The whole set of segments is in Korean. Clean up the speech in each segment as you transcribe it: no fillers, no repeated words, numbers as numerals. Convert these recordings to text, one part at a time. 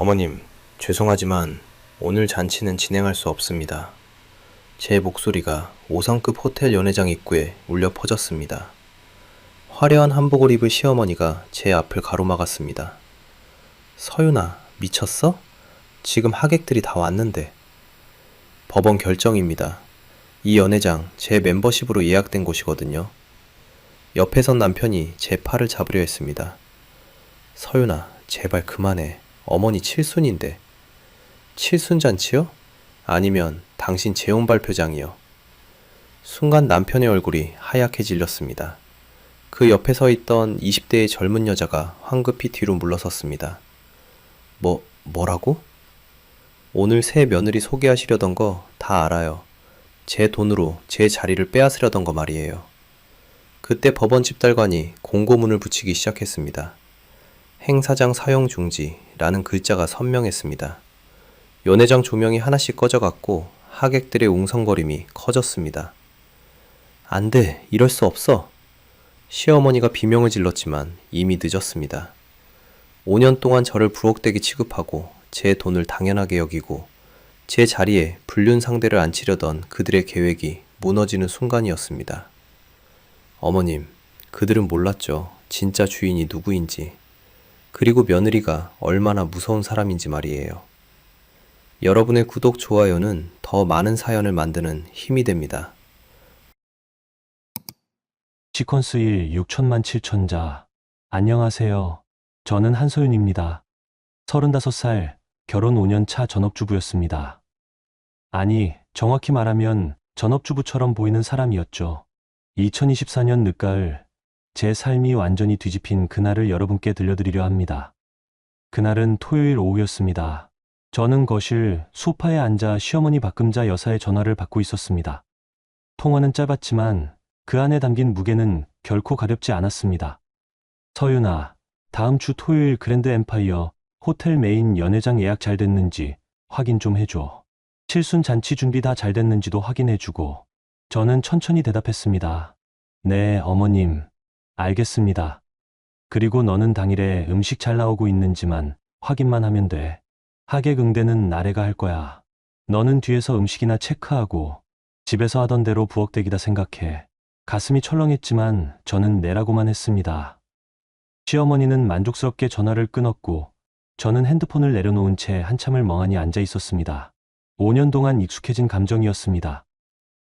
어머님, 죄송하지만 오늘 잔치는 진행할 수 없습니다. 제 목소리가 5성급 호텔 연회장 입구에 울려 퍼졌습니다. 화려한 한복을 입은 시어머니가 제 앞을 가로막았습니다. 서윤아, 미쳤어? 지금 하객들이 다 왔는데. 법원 결정입니다. 이 연회장 제 멤버십으로 예약된 곳이거든요. 옆에 선 남편이 제 팔을 잡으려 했습니다. 서윤아, 제발 그만해. 어머니 칠순인데. 칠순잔치요? 아니면 당신 재혼 발표장이요. 순간 남편의 얼굴이 하얗게 질렸습니다. 그 옆에 서 있던 20대의 젊은 여자가 황급히 뒤로 물러섰습니다. 뭐라고? 오늘 새 며느리 소개하시려던 거 다 알아요. 제 돈으로 제 자리를 빼앗으려던 거 말이에요. 그때 법원 집달관이 공고문을 붙이기 시작했습니다. 행사장 사용 중지라는 글자가 선명했습니다. 연회장 조명이 하나씩 꺼져갔고 하객들의 웅성거림이 커졌습니다. 안 돼, 이럴 수 없어. 시어머니가 비명을 질렀지만 이미 늦었습니다. 5년 동안 저를 부엌대기 취급하고 제 돈을 당연하게 여기고 제 자리에 불륜 상대를 앉히려던 그들의 계획이 무너지는 순간이었습니다. 어머님, 그들은 몰랐죠. 진짜 주인이 누구인지. 그리고 며느리가 얼마나 무서운 사람인지 말이에요. 여러분의 구독, 좋아요는 더 많은 사연을 만드는 힘이 됩니다. 시퀀스 1 6천만 7천자. 안녕하세요. 저는 한소윤입니다. 35살, 결혼 5년 차 전업주부였습니다. 아니, 정확히 말하면 전업주부처럼 보이는 사람이었죠. 2024년 늦가을, 제 삶이 완전히 뒤집힌 그날을 여러분께 들려드리려 합니다. 그날은 토요일 오후였습니다. 저는 거실 소파에 앉아 시어머니 박금자 여사의 전화를 받고 있었습니다. 통화는 짧았지만 그 안에 담긴 무게는 결코 가볍지 않았습니다. 서윤아, 다음 주 토요일 그랜드 엠파이어 호텔 메인 연회장 예약 잘 됐는지 확인 좀 해줘. 칠순 잔치 준비 다 잘 됐는지도 확인해주고. 저는 천천히 대답했습니다. 네, 어머님. 알겠습니다. 그리고 너는 당일에 음식 잘 나오고 있는지만 확인만 하면 돼. 하객 응대는 나래가 할 거야. 너는 뒤에서 음식이나 체크하고 집에서 하던 대로 부엌대기다 생각해. 가슴이 철렁했지만 저는 내라고만 했습니다. 시어머니는 만족스럽게 전화를 끊었고 저는 핸드폰을 내려놓은 채 한참을 멍하니 앉아 있었습니다. 5년 동안 익숙해진 감정이었습니다.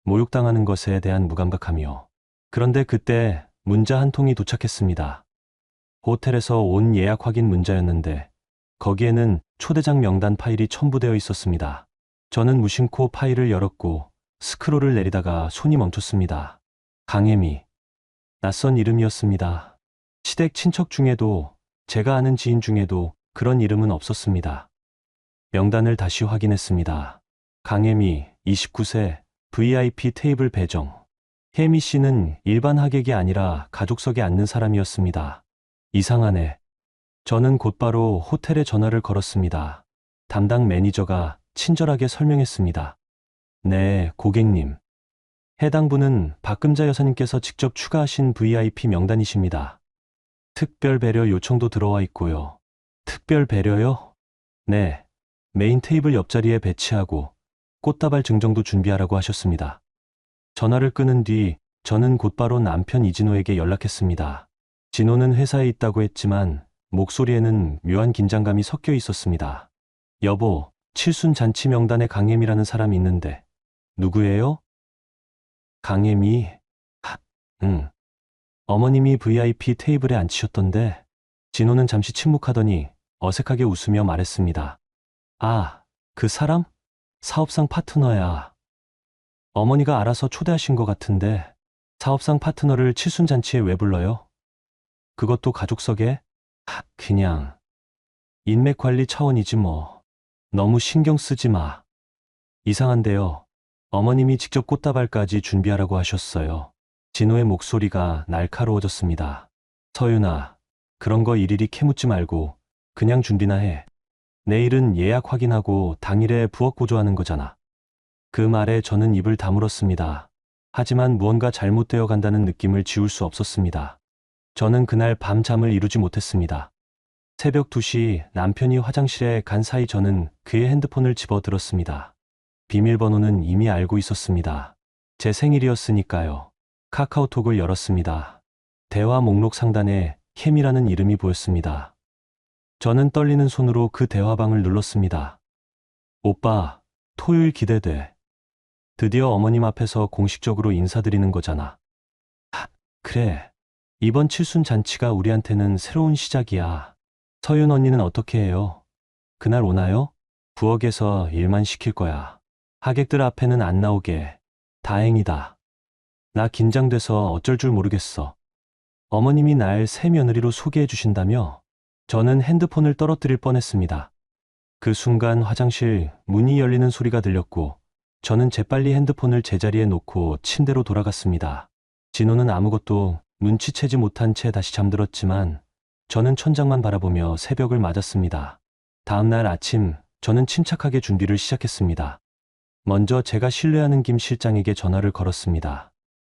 모욕당하는 것에 대한 무감각함이요. 그런데 그때 문자 한 통이 도착했습니다. 호텔에서 온 예약 확인 문자였는데 거기에는 초대장 명단 파일이 첨부되어 있었습니다. 저는 무심코 파일을 열었고 스크롤을 내리다가 손이 멈췄습니다. 강혜미. 낯선 이름이었습니다. 시댁 친척 중에도 제가 아는 지인 중에도 그런 이름은 없었습니다. 명단을 다시 확인했습니다. 강혜미, 29세, VIP 테이블 배정. 혜미 씨는 일반 하객이 아니라 가족석에 앉는 사람이었습니다. 이상하네. 저는 곧바로 호텔에 전화를 걸었습니다. 담당 매니저가 친절하게 설명했습니다. 네, 고객님. 해당 분은 박금자 여사님께서 직접 추가하신 VIP 명단이십니다. 특별 배려 요청도 들어와 있고요. 특별 배려요? 네. 메인 테이블 옆자리에 배치하고 꽃다발 증정도 준비하라고 하셨습니다. 전화를 끊은 뒤 저는 곧바로 남편 이진호에게 연락했습니다. 진호는 회사에 있다고 했지만 목소리에는 묘한 긴장감이 섞여 있었습니다. 여보, 칠순 잔치 명단에 강혜미라는 사람이 있는데 누구예요? 강혜미? 응. 어머님이 VIP 테이블에 앉히셨던데. 진호는 잠시 침묵하더니 어색하게 웃으며 말했습니다. 아, 그 사람? 사업상 파트너야. 어머니가 알아서 초대하신 것 같은데 사업상 파트너를 칠순잔치에 왜 불러요? 그것도 가족석에? 그냥 인맥 관리 차원이지 뭐. 너무 신경 쓰지 마. 이상한데요. 어머님이 직접 꽃다발까지 준비하라고 하셨어요. 진호의 목소리가 날카로워졌습니다. 서윤아, 그런 거 일일이 캐묻지 말고 그냥 준비나 해. 내일은 예약 확인하고 당일에 부엌 고조하는 거잖아. 그 말에 저는 입을 다물었습니다. 하지만 무언가 잘못되어 간다는 느낌을 지울 수 없었습니다. 저는 그날 밤 잠을 이루지 못했습니다. 새벽 2시 남편이 화장실에 간 사이 저는 그의 핸드폰을 집어 들었습니다. 비밀번호는 이미 알고 있었습니다. 제 생일이었으니까요. 카카오톡을 열었습니다. 대화 목록 상단에 캠이라는 이름이 보였습니다. 저는 떨리는 손으로 그 대화방을 눌렀습니다. 오빠, 토요일 기대돼. 드디어 어머님 앞에서 공식적으로 인사드리는 거잖아. 그래. 이번 칠순 잔치가 우리한테는 새로운 시작이야. 서윤 언니는 어떻게 해요? 그날 오나요? 부엌에서 일만 시킬 거야. 하객들 앞에는 안 나오게. 다행이다. 나 긴장돼서 어쩔 줄 모르겠어. 어머님이 날 새 며느리로 소개해 주신다며? 저는 핸드폰을 떨어뜨릴 뻔했습니다. 그 순간 화장실 문이 열리는 소리가 들렸고 저는 재빨리 핸드폰을 제자리에 놓고 침대로 돌아갔습니다. 진호는 아무것도 눈치채지 못한 채 다시 잠들었지만 저는 천장만 바라보며 새벽을 맞았습니다. 다음 날 아침 저는 침착하게 준비를 시작했습니다. 먼저 제가 신뢰하는 김 실장에게 전화를 걸었습니다.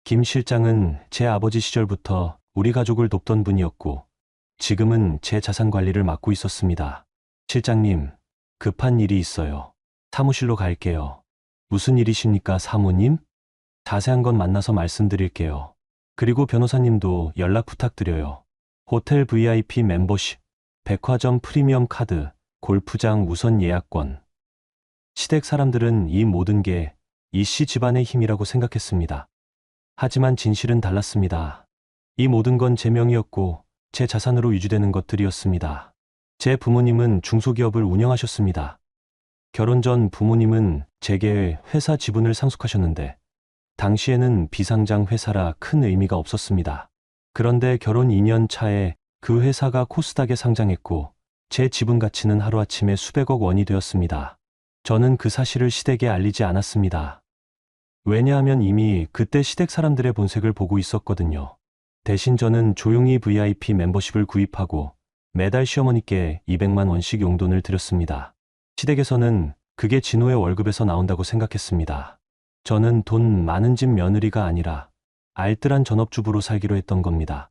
김 실장은 제 아버지 시절부터 우리 가족을 돕던 분이었고 지금은 제 자산 관리를 맡고 있었습니다. 실장님, 급한 일이 있어요. 사무실로 갈게요. 무슨 일이십니까, 사모님? 자세한 건 만나서 말씀드릴게요. 그리고 변호사님도 연락 부탁드려요. 호텔 VIP 멤버십, 백화점 프리미엄 카드, 골프장 우선 예약권. 시댁 사람들은 이 모든 게 이 씨 집안의 힘이라고 생각했습니다. 하지만 진실은 달랐습니다. 이 모든 건 제 명의였고 제 자산으로 유지되는 것들이었습니다. 제 부모님은 중소기업을 운영하셨습니다. 결혼 전 부모님은 제게 회사 지분을 상속하셨는데 당시에는 비상장 회사라 큰 의미가 없었습니다. 그런데 결혼 2년 차에 그 회사가 코스닥에 상장했고 제 지분 가치는 하루아침에 수백억 원이 되었습니다. 저는 그 사실을 시댁에 알리지 않았습니다. 왜냐하면 이미 그때 시댁 사람들의 본색을 보고 있었거든요. 대신 저는 조용히 VIP 멤버십을 구입하고 매달 시어머니께 200만 원씩 용돈을 드렸습니다. 시댁에서는 그게 진호의 월급에서 나온다고 생각했습니다. 저는 돈 많은 집 며느리가 아니라 알뜰한 전업주부로 살기로 했던 겁니다.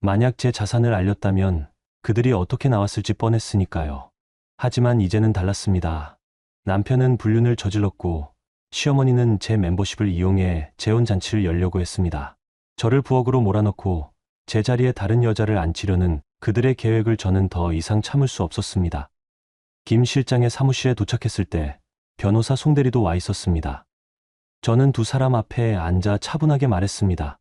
만약 제 자산을 알렸다면 그들이 어떻게 나왔을지 뻔했으니까요. 하지만 이제는 달랐습니다. 남편은 불륜을 저질렀고 시어머니는 제 멤버십을 이용해 재혼잔치를 열려고 했습니다. 저를 부엌으로 몰아넣고 제 자리에 다른 여자를 앉히려는 그들의 계획을 저는 더 이상 참을 수 없었습니다. 김 실장의 사무실에 도착했을 때 변호사 송대리도 와 있었습니다. 저는 두 사람 앞에 앉아 차분하게 말했습니다.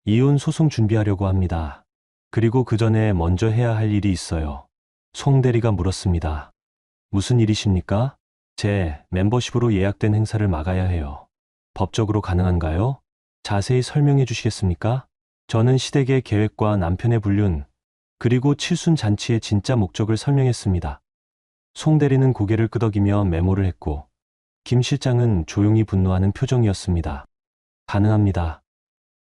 이혼 소송 준비하려고 합니다. 그리고 그 전에 먼저 해야 할 일이 있어요. 송대리가 물었습니다. 무슨 일이십니까? 제 멤버십으로 예약된 행사를 막아야 해요. 법적으로 가능한가요? 자세히 설명해 주시겠습니까? 저는 시댁의 계획과 남편의 불륜, 그리고 칠순 잔치의 진짜 목적을 설명했습니다. 송 대리는 고개를 끄덕이며 메모를 했고 김 실장은 조용히 분노하는 표정이었습니다. 가능합니다.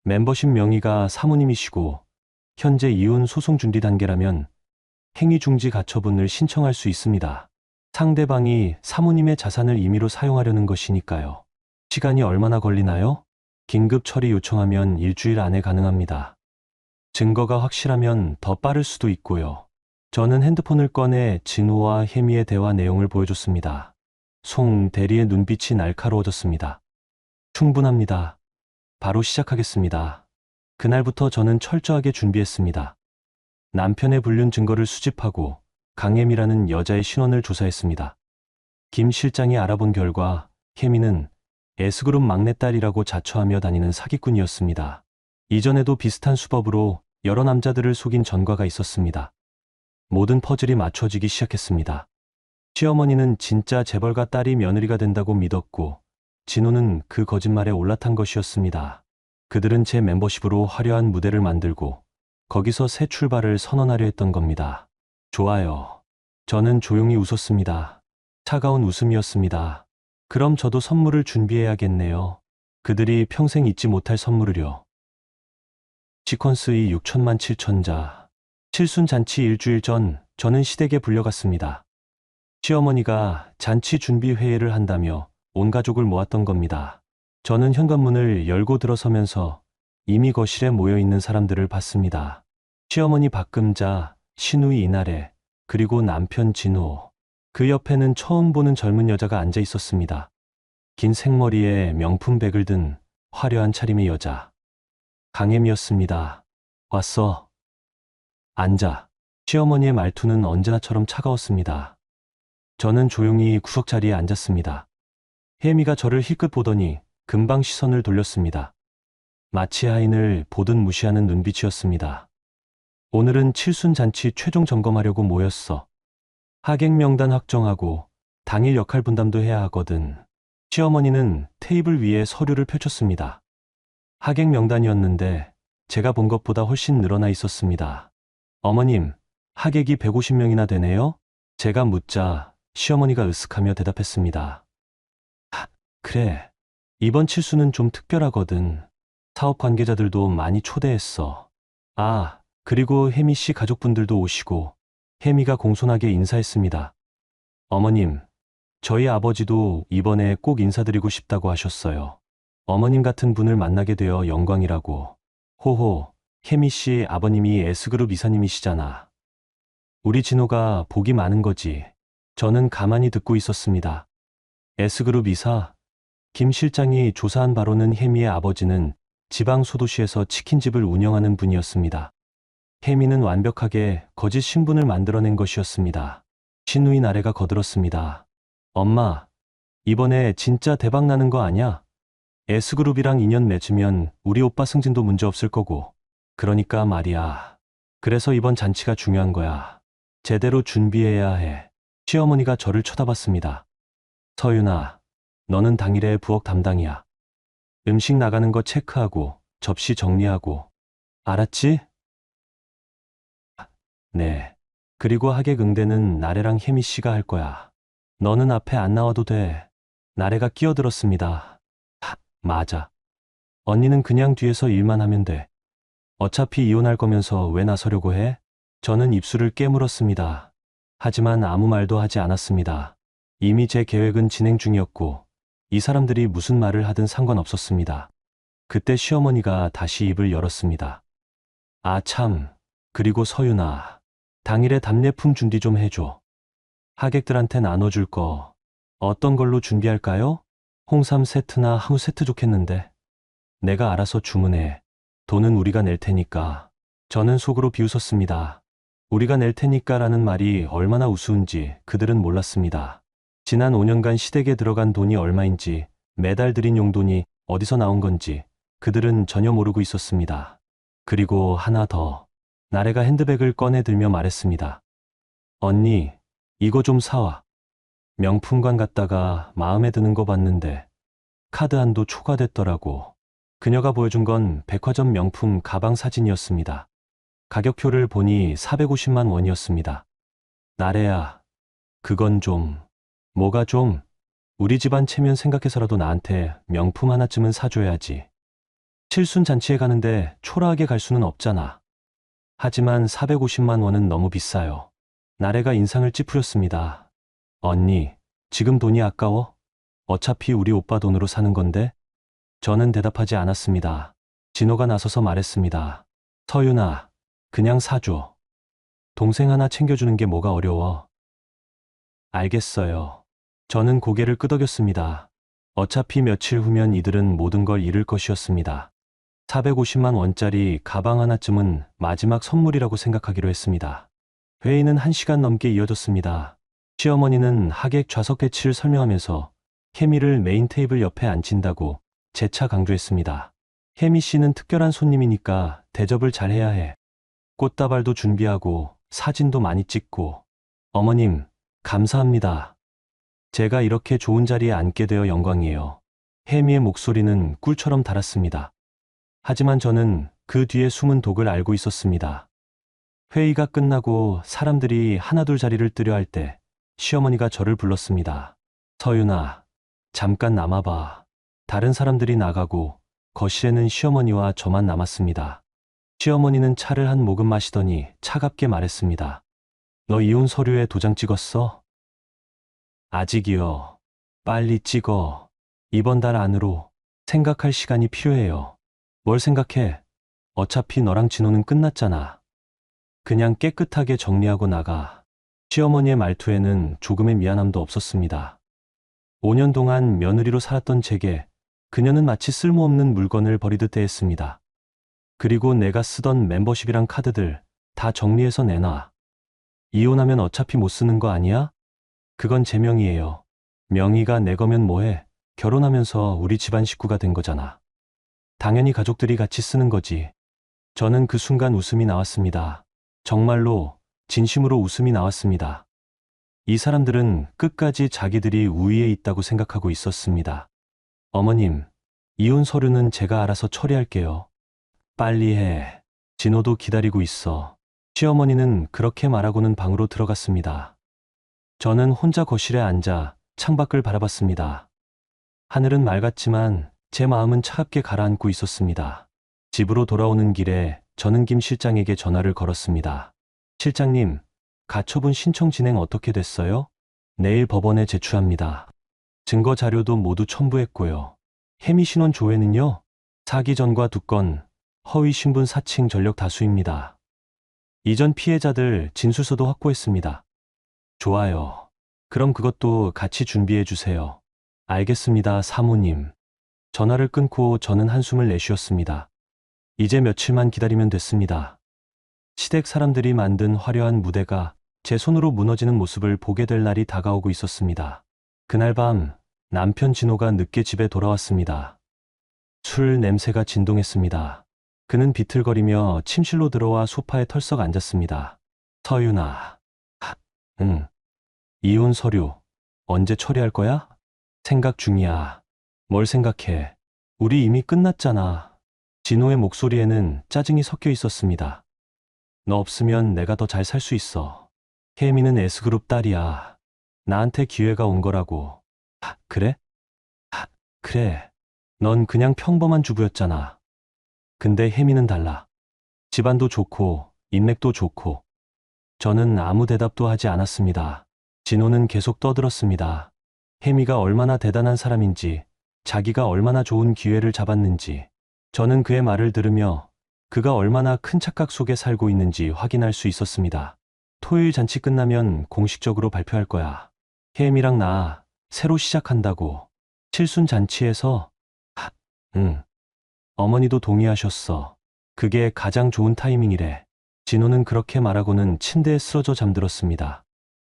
멤버십 명의가 사모님이시고 현재 이혼 소송 준비 단계라면 행위중지 가처분을 신청할 수 있습니다. 상대방이 사모님의 자산을 임의로 사용하려는 것이니까요. 시간이 얼마나 걸리나요? 긴급 처리 요청하면 일주일 안에 가능합니다. 증거가 확실하면 더 빠를 수도 있고요. 저는 핸드폰을 꺼내 진호와 혜미의 대화 내용을 보여줬습니다. 송 대리의 눈빛이 날카로워졌습니다. 충분합니다. 바로 시작하겠습니다. 그날부터 저는 철저하게 준비했습니다. 남편의 불륜 증거를 수집하고 강혜미라는 여자의 신원을 조사했습니다. 김 실장이 알아본 결과 혜미는 S그룹 막내딸이라고 자처하며 다니는 사기꾼이었습니다. 이전에도 비슷한 수법으로 여러 남자들을 속인 전과가 있었습니다. 모든 퍼즐이 맞춰지기 시작했습니다. 시어머니는 진짜 재벌가 딸이 며느리가 된다고 믿었고 진호는 그 거짓말에 올라탄 것이었습니다. 그들은 제 멤버십으로 화려한 무대를 만들고 거기서 새 출발을 선언하려 했던 겁니다. 좋아요. 저는 조용히 웃었습니다. 차가운 웃음이었습니다. 그럼 저도 선물을 준비해야겠네요. 그들이 평생 잊지 못할 선물을요. 시퀀스의 6천만 7천자. 칠순 잔치 일주일 전 저는 시댁에 불려갔습니다. 시어머니가 잔치 준비 회의를 한다며 온 가족을 모았던 겁니다. 저는 현관문을 열고 들어서면서 이미 거실에 모여있는 사람들을 봤습니다. 시어머니 박금자, 시누이 이나래, 그리고 남편 진호. 그 옆에는 처음 보는 젊은 여자가 앉아 있었습니다. 긴 생머리에 명품 백을 든 화려한 차림의 여자. 강혜미였습니다. 왔어. 앉아. 시어머니의 말투는 언제나처럼 차가웠습니다. 저는 조용히 구석 자리에 앉았습니다. 혜미가 저를 힐끗 보더니 금방 시선을 돌렸습니다. 마치 하인을 보듯 무시하는 눈빛이었습니다. 오늘은 칠순잔치 최종 점검하려고 모였어. 하객 명단 확정하고 당일 역할 분담도 해야 하거든. 시어머니는 테이블 위에 서류를 펼쳤습니다. 하객 명단이었는데 제가 본 것보다 훨씬 늘어나 있었습니다. 어머님, 하객이 150명이나 되네요? 제가 묻자 시어머니가 으쓱하며 대답했습니다. 그래. 이번 칠수는 좀 특별하거든. 사업 관계자들도 많이 초대했어. 아, 그리고 혜미 씨 가족분들도 오시고 혜미가 공손하게 인사했습니다. 어머님, 저희 아버지도 이번에 꼭 인사드리고 싶다고 하셨어요. 어머님 같은 분을 만나게 되어 영광이라고. 호호, 혜미 씨 아버님이 S그룹 이사님이시잖아. 우리 진호가 복이 많은 거지. 저는 가만히 듣고 있었습니다. S그룹 이사? 김 실장이 조사한 바로는 혜미의 아버지는 지방 소도시에서 치킨집을 운영하는 분이었습니다. 혜미는 완벽하게 거짓 신분을 만들어낸 것이었습니다. 신우이 나래가 거들었습니다. 엄마, 이번에 진짜 대박 나는 거 아냐? S그룹이랑 인연 맺으면 우리 오빠 승진도 문제 없을 거고. 그러니까 말이야. 그래서 이번 잔치가 중요한 거야. 제대로 준비해야 해. 시어머니가 저를 쳐다봤습니다. 서윤아, 너는 당일에 부엌 담당이야. 음식 나가는 거 체크하고 접시 정리하고. 알았지? 네. 그리고 하객 응대는 나래랑 혜미 씨가 할 거야. 너는 앞에 안 나와도 돼. 나래가 끼어들었습니다. 맞아. 언니는 그냥 뒤에서 일만 하면 돼. 어차피 이혼할 거면서 왜 나서려고 해? 저는 입술을 깨물었습니다. 하지만 아무 말도 하지 않았습니다. 이미 제 계획은 진행 중이었고 이 사람들이 무슨 말을 하든 상관없었습니다. 그때 시어머니가 다시 입을 열었습니다. 아 참, 그리고 서윤아, 당일에 답례품 준비 좀 해줘. 하객들한테 나눠줄 거 어떤 걸로 준비할까요? 홍삼 세트나 한우 세트 좋겠는데. 내가 알아서 주문해. 돈은 우리가 낼 테니까. 저는 속으로 비웃었습니다. 우리가 낼 테니까라는 말이 얼마나 우스운지 그들은 몰랐습니다. 지난 5년간 시댁에 들어간 돈이 얼마인지, 매달 들인 용돈이 어디서 나온 건지 그들은 전혀 모르고 있었습니다. 그리고 하나 더. 나래가 핸드백을 꺼내 들며 말했습니다. 언니, 이거 좀 사와. 명품관 갔다가 마음에 드는 거 봤는데 카드 한도 초과됐더라고. 그녀가 보여준 건 백화점 명품 가방 사진이었습니다. 가격표를 보니 450만 원이었습니다. 나래야, 그건 좀... 뭐가 좀? 우리 집안 체면 생각해서라도 나한테 명품 하나쯤은 사줘야지. 칠순 잔치에 가는데 초라하게 갈 수는 없잖아. 하지만 450만 원은 너무 비싸요. 나래가 인상을 찌푸렸습니다. 언니, 지금 돈이 아까워? 어차피 우리 오빠 돈으로 사는 건데? 저는 대답하지 않았습니다. 진호가 나서서 말했습니다. 서윤아, 그냥 사줘. 동생 하나 챙겨주는 게 뭐가 어려워. 알겠어요. 저는 고개를 끄덕였습니다. 어차피 며칠 후면 이들은 모든 걸 잃을 것이었습니다. 450만 원짜리 가방 하나쯤은 마지막 선물이라고 생각하기로 했습니다. 회의는 1시간 넘게 이어졌습니다. 시어머니는 하객 좌석 배치를 설명하면서 혜미를 메인 테이블 옆에 앉힌다고 재차 강조했습니다. 혜미 씨는 특별한 손님이니까 대접을 잘해야 해. 꽃다발도 준비하고 사진도 많이 찍고. 어머님, 감사합니다. 제가 이렇게 좋은 자리에 앉게 되어 영광이에요. 혜미의 목소리는 꿀처럼 달았습니다. 하지만 저는 그 뒤에 숨은 독을 알고 있었습니다. 회의가 끝나고 사람들이 하나둘 자리를 뜨려 할 때 시어머니가 저를 불렀습니다. 서윤아, 잠깐 남아봐. 다른 사람들이 나가고 거실에는 시어머니와 저만 남았습니다. 시어머니는 차를 한 모금 마시더니 차갑게 말했습니다. 너 이혼 서류에 도장 찍었어? 아직이요. 빨리 찍어. 이번 달 안으로. 생각할 시간이 필요해요. 뭘 생각해? 어차피 너랑 진호는 끝났잖아. 그냥 깨끗하게 정리하고 나가. 시어머니의 말투에는 조금의 미안함도 없었습니다. 5년 동안 며느리로 살았던 제게 그녀는 마치 쓸모없는 물건을 버리듯 대했습니다. 그리고 내가 쓰던 멤버십이랑 카드들 다 정리해서 내놔. 이혼하면 어차피 못 쓰는 거 아니야? 그건 제 명의예요. 명의가 내 거면 뭐해? 결혼하면서 우리 집안 식구가 된 거잖아. 당연히 가족들이 같이 쓰는 거지. 저는 그 순간 웃음이 나왔습니다. 정말로 진심으로 웃음이 나왔습니다. 이 사람들은 끝까지 자기들이 우위에 있다고 생각하고 있었습니다. 어머님, 이혼 서류는 제가 알아서 처리할게요. 빨리 해. 진호도 기다리고 있어. 시어머니는 그렇게 말하고는 방으로 들어갔습니다. 저는 혼자 거실에 앉아 창밖을 바라봤습니다. 하늘은 맑았지만 제 마음은 차갑게 가라앉고 있었습니다. 집으로 돌아오는 길에 저는 김 실장에게 전화를 걸었습니다. 실장님, 가처분 신청 진행 어떻게 됐어요? 내일 법원에 제출합니다. 증거 자료도 모두 첨부했고요. 혜미 신원 조회는요? 사기 전과 2건, 허위 신분 사칭 전력 다수입니다. 이전 피해자들 진술서도 확보했습니다. 좋아요. 그럼 그것도 같이 준비해 주세요. 알겠습니다, 사모님. 전화를 끊고 저는 한숨을 내쉬었습니다. 이제 며칠만 기다리면 됐습니다. 시댁 사람들이 만든 화려한 무대가 제 손으로 무너지는 모습을 보게 될 날이 다가오고 있었습니다. 그날 밤 남편 진호가 늦게 집에 돌아왔습니다. 술 냄새가 진동했습니다. 그는 비틀거리며 침실로 들어와 소파에 털썩 앉았습니다. 서윤아. 응. 이혼 서류 언제 처리할 거야? 생각 중이야. 뭘 생각해? 우리 이미 끝났잖아. 진호의 목소리에는 짜증이 섞여 있었습니다. 너 없으면 내가 더 잘 살 수 있어. 혜미는 S그룹 딸이야. 나한테 기회가 온 거라고. 그래? 그래. 넌 그냥 평범한 주부였잖아. 근데 혜미는 달라. 집안도 좋고 인맥도 좋고. 저는 아무 대답도 하지 않았습니다. 진호는 계속 떠들었습니다. 혜미가 얼마나 대단한 사람인지, 자기가 얼마나 좋은 기회를 잡았는지. 저는 그의 말을 들으며 그가 얼마나 큰 착각 속에 살고 있는지 확인할 수 있었습니다. 토요일 잔치 끝나면 공식적으로 발표할 거야. 혜미랑 나 새로 시작한다고. 칠순 잔치에서. 응. 어머니도 동의하셨어. 그게 가장 좋은 타이밍이래. 진호는 그렇게 말하고는 침대에 쓰러져 잠들었습니다.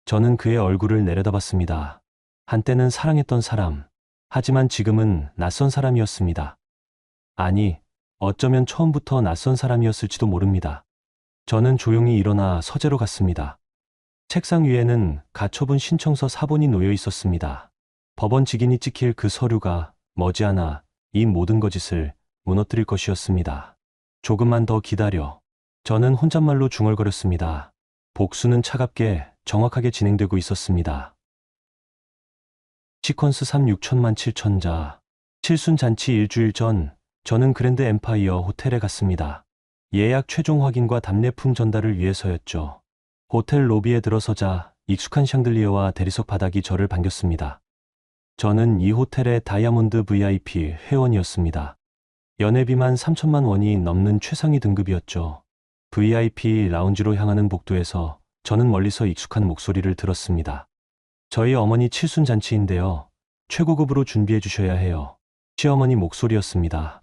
저는 그의 얼굴을 내려다봤습니다. 한때는 사랑했던 사람, 하지만 지금은 낯선 사람이었습니다. 아니, 어쩌면 처음부터 낯선 사람이었을지도 모릅니다. 저는 조용히 일어나 서재로 갔습니다. 책상 위에는 가처분 신청서 사본이 놓여 있었습니다. 법원 직인이 찍힐 그 서류가 머지않아 이 모든 거짓을 무너뜨릴 것이었습니다. 조금만 더 기다려. 저는 혼잣말로 중얼거렸습니다. 복수는 차갑게 정확하게 진행되고 있었습니다. 시퀀스 3 6천만 7천자. 칠순 잔치 일주일 전 저는 그랜드 엠파이어 호텔에 갔습니다. 예약 최종 확인과 답례품 전달을 위해서였죠. 호텔 로비에 들어서자 익숙한 샹들리에와 대리석 바닥이 저를 반겼습니다. 저는 이 호텔의 다이아몬드 VIP 회원이었습니다. 연회비만 3천만 원이 넘는 최상위 등급이었죠. VIP 라운지로 향하는 복도에서 저는 멀리서 익숙한 목소리를 들었습니다. 저희 어머니 칠순 잔치인데요. 최고급으로 준비해 주셔야 해요. 시어머니 목소리였습니다.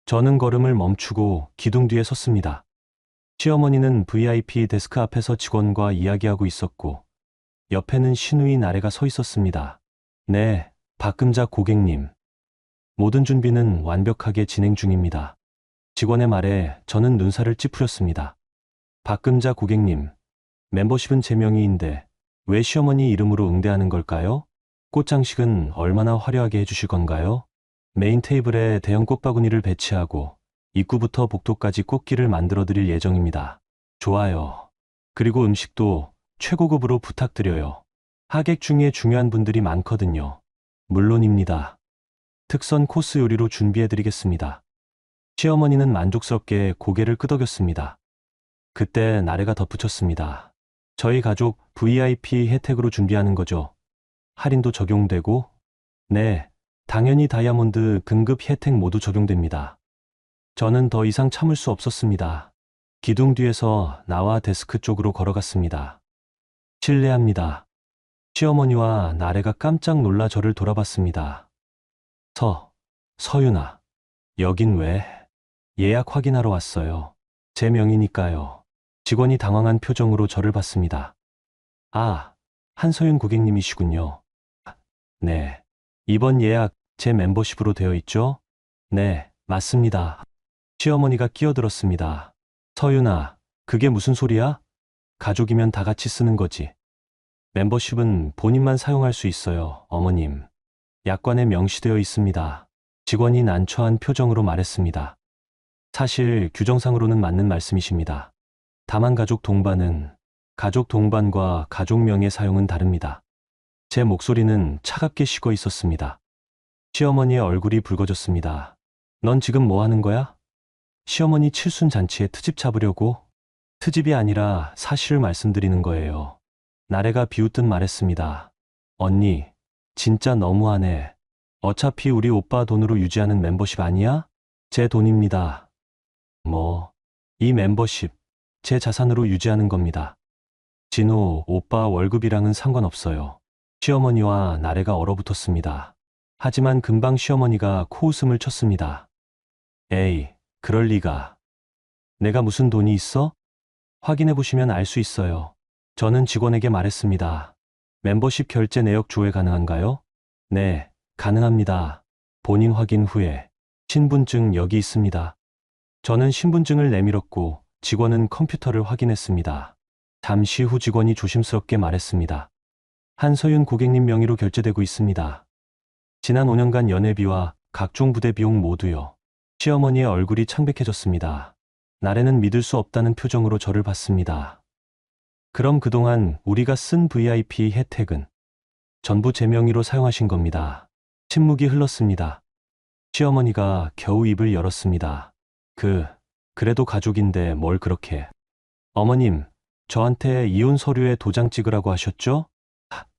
저는 걸음을 멈추고 기둥 뒤에 섰습니다. 시어머니는 VIP 데스크 앞에서 직원과 이야기하고 있었고 옆에는 신우인 아래가 서 있었습니다. 네, 박금자 고객님. 모든 준비는 완벽하게 진행 중입니다. 직원의 말에 저는 눈살을 찌푸렸습니다. 박금자 고객님, 멤버십은 제 명의인데 왜 시어머니 이름으로 응대하는 걸까요? 꽃장식은 얼마나 화려하게 해주실 건가요? 메인 테이블에 대형 꽃바구니를 배치하고 입구부터 복도까지 꽃길을 만들어 드릴 예정입니다. 좋아요. 그리고 음식도 최고급으로 부탁드려요. 하객 중에 중요한 분들이 많거든요. 물론입니다. 특선 코스 요리로 준비해 드리겠습니다. 시어머니는 만족스럽게 고개를 끄덕였습니다. 그때 나래가 덧붙였습니다. 저희 가족 VIP 혜택으로 준비하는 거죠. 할인도 적용되고? 네, 당연히 다이아몬드 등급 혜택 모두 적용됩니다. 저는 더 이상 참을 수 없었습니다. 기둥 뒤에서 나와 데스크 쪽으로 걸어갔습니다. 실례합니다. 시어머니와 나래가 깜짝 놀라 저를 돌아봤습니다. 서윤아, 여긴 왜? 예약 확인하러 왔어요. 제 명이니까요. 직원이 당황한 표정으로 저를 봤습니다. 아, 한서윤 고객님이시군요. 네. 이번 예약 제 멤버십으로 되어 있죠? 네, 맞습니다. 시어머니가 끼어들었습니다. 서윤아, 그게 무슨 소리야? 가족이면 다 같이 쓰는 거지. 멤버십은 본인만 사용할 수 있어요, 어머님. 약관에 명시되어 있습니다. 직원이 난처한 표정으로 말했습니다. 사실 규정상으로는 맞는 말씀이십니다. 다만 가족 동반과 가족명의 사용은 다릅니다. 제 목소리는 차갑게 식어 있었습니다. 시어머니의 얼굴이 붉어졌습니다. 넌 지금 뭐 하는 거야? 시어머니 칠순잔치에 트집 잡으려고? 트집이 아니라 사실을 말씀드리는 거예요. 나래가 비웃듯 말했습니다. 언니, 진짜 너무하네. 어차피 우리 오빠 돈으로 유지하는 멤버십 아니야? 제 돈입니다. 이 멤버십, 제 자산으로 유지하는 겁니다. 진호, 오빠 월급이랑은 상관없어요. 시어머니와 나래가 얼어붙었습니다. 하지만 금방 시어머니가 코웃음을 쳤습니다. 에이, 그럴 리가. 내가 무슨 돈이 있어? 확인해 보시면 알 수 있어요. 저는 직원에게 말했습니다. 멤버십 결제 내역 조회 가능한가요? 네, 가능합니다. 본인 확인 후에 신분증 여기 있습니다. 저는 신분증을 내밀었고 직원은 컴퓨터를 확인했습니다. 잠시 후 직원이 조심스럽게 말했습니다. 한서윤 고객님 명의로 결제되고 있습니다. 지난 5년간 연회비와 각종 부대 비용 모두요. 시어머니의 얼굴이 창백해졌습니다. 나래는 믿을 수 없다는 표정으로 저를 봤습니다. 그럼 그동안 우리가 쓴 VIP 혜택은 전부 제 명의로 사용하신 겁니다. 침묵이 흘렀습니다. 시어머니가 겨우 입을 열었습니다. 그래도 가족인데 뭘 그렇게. 어머님, 저한테 이혼 서류에 도장 찍으라고 하셨죠?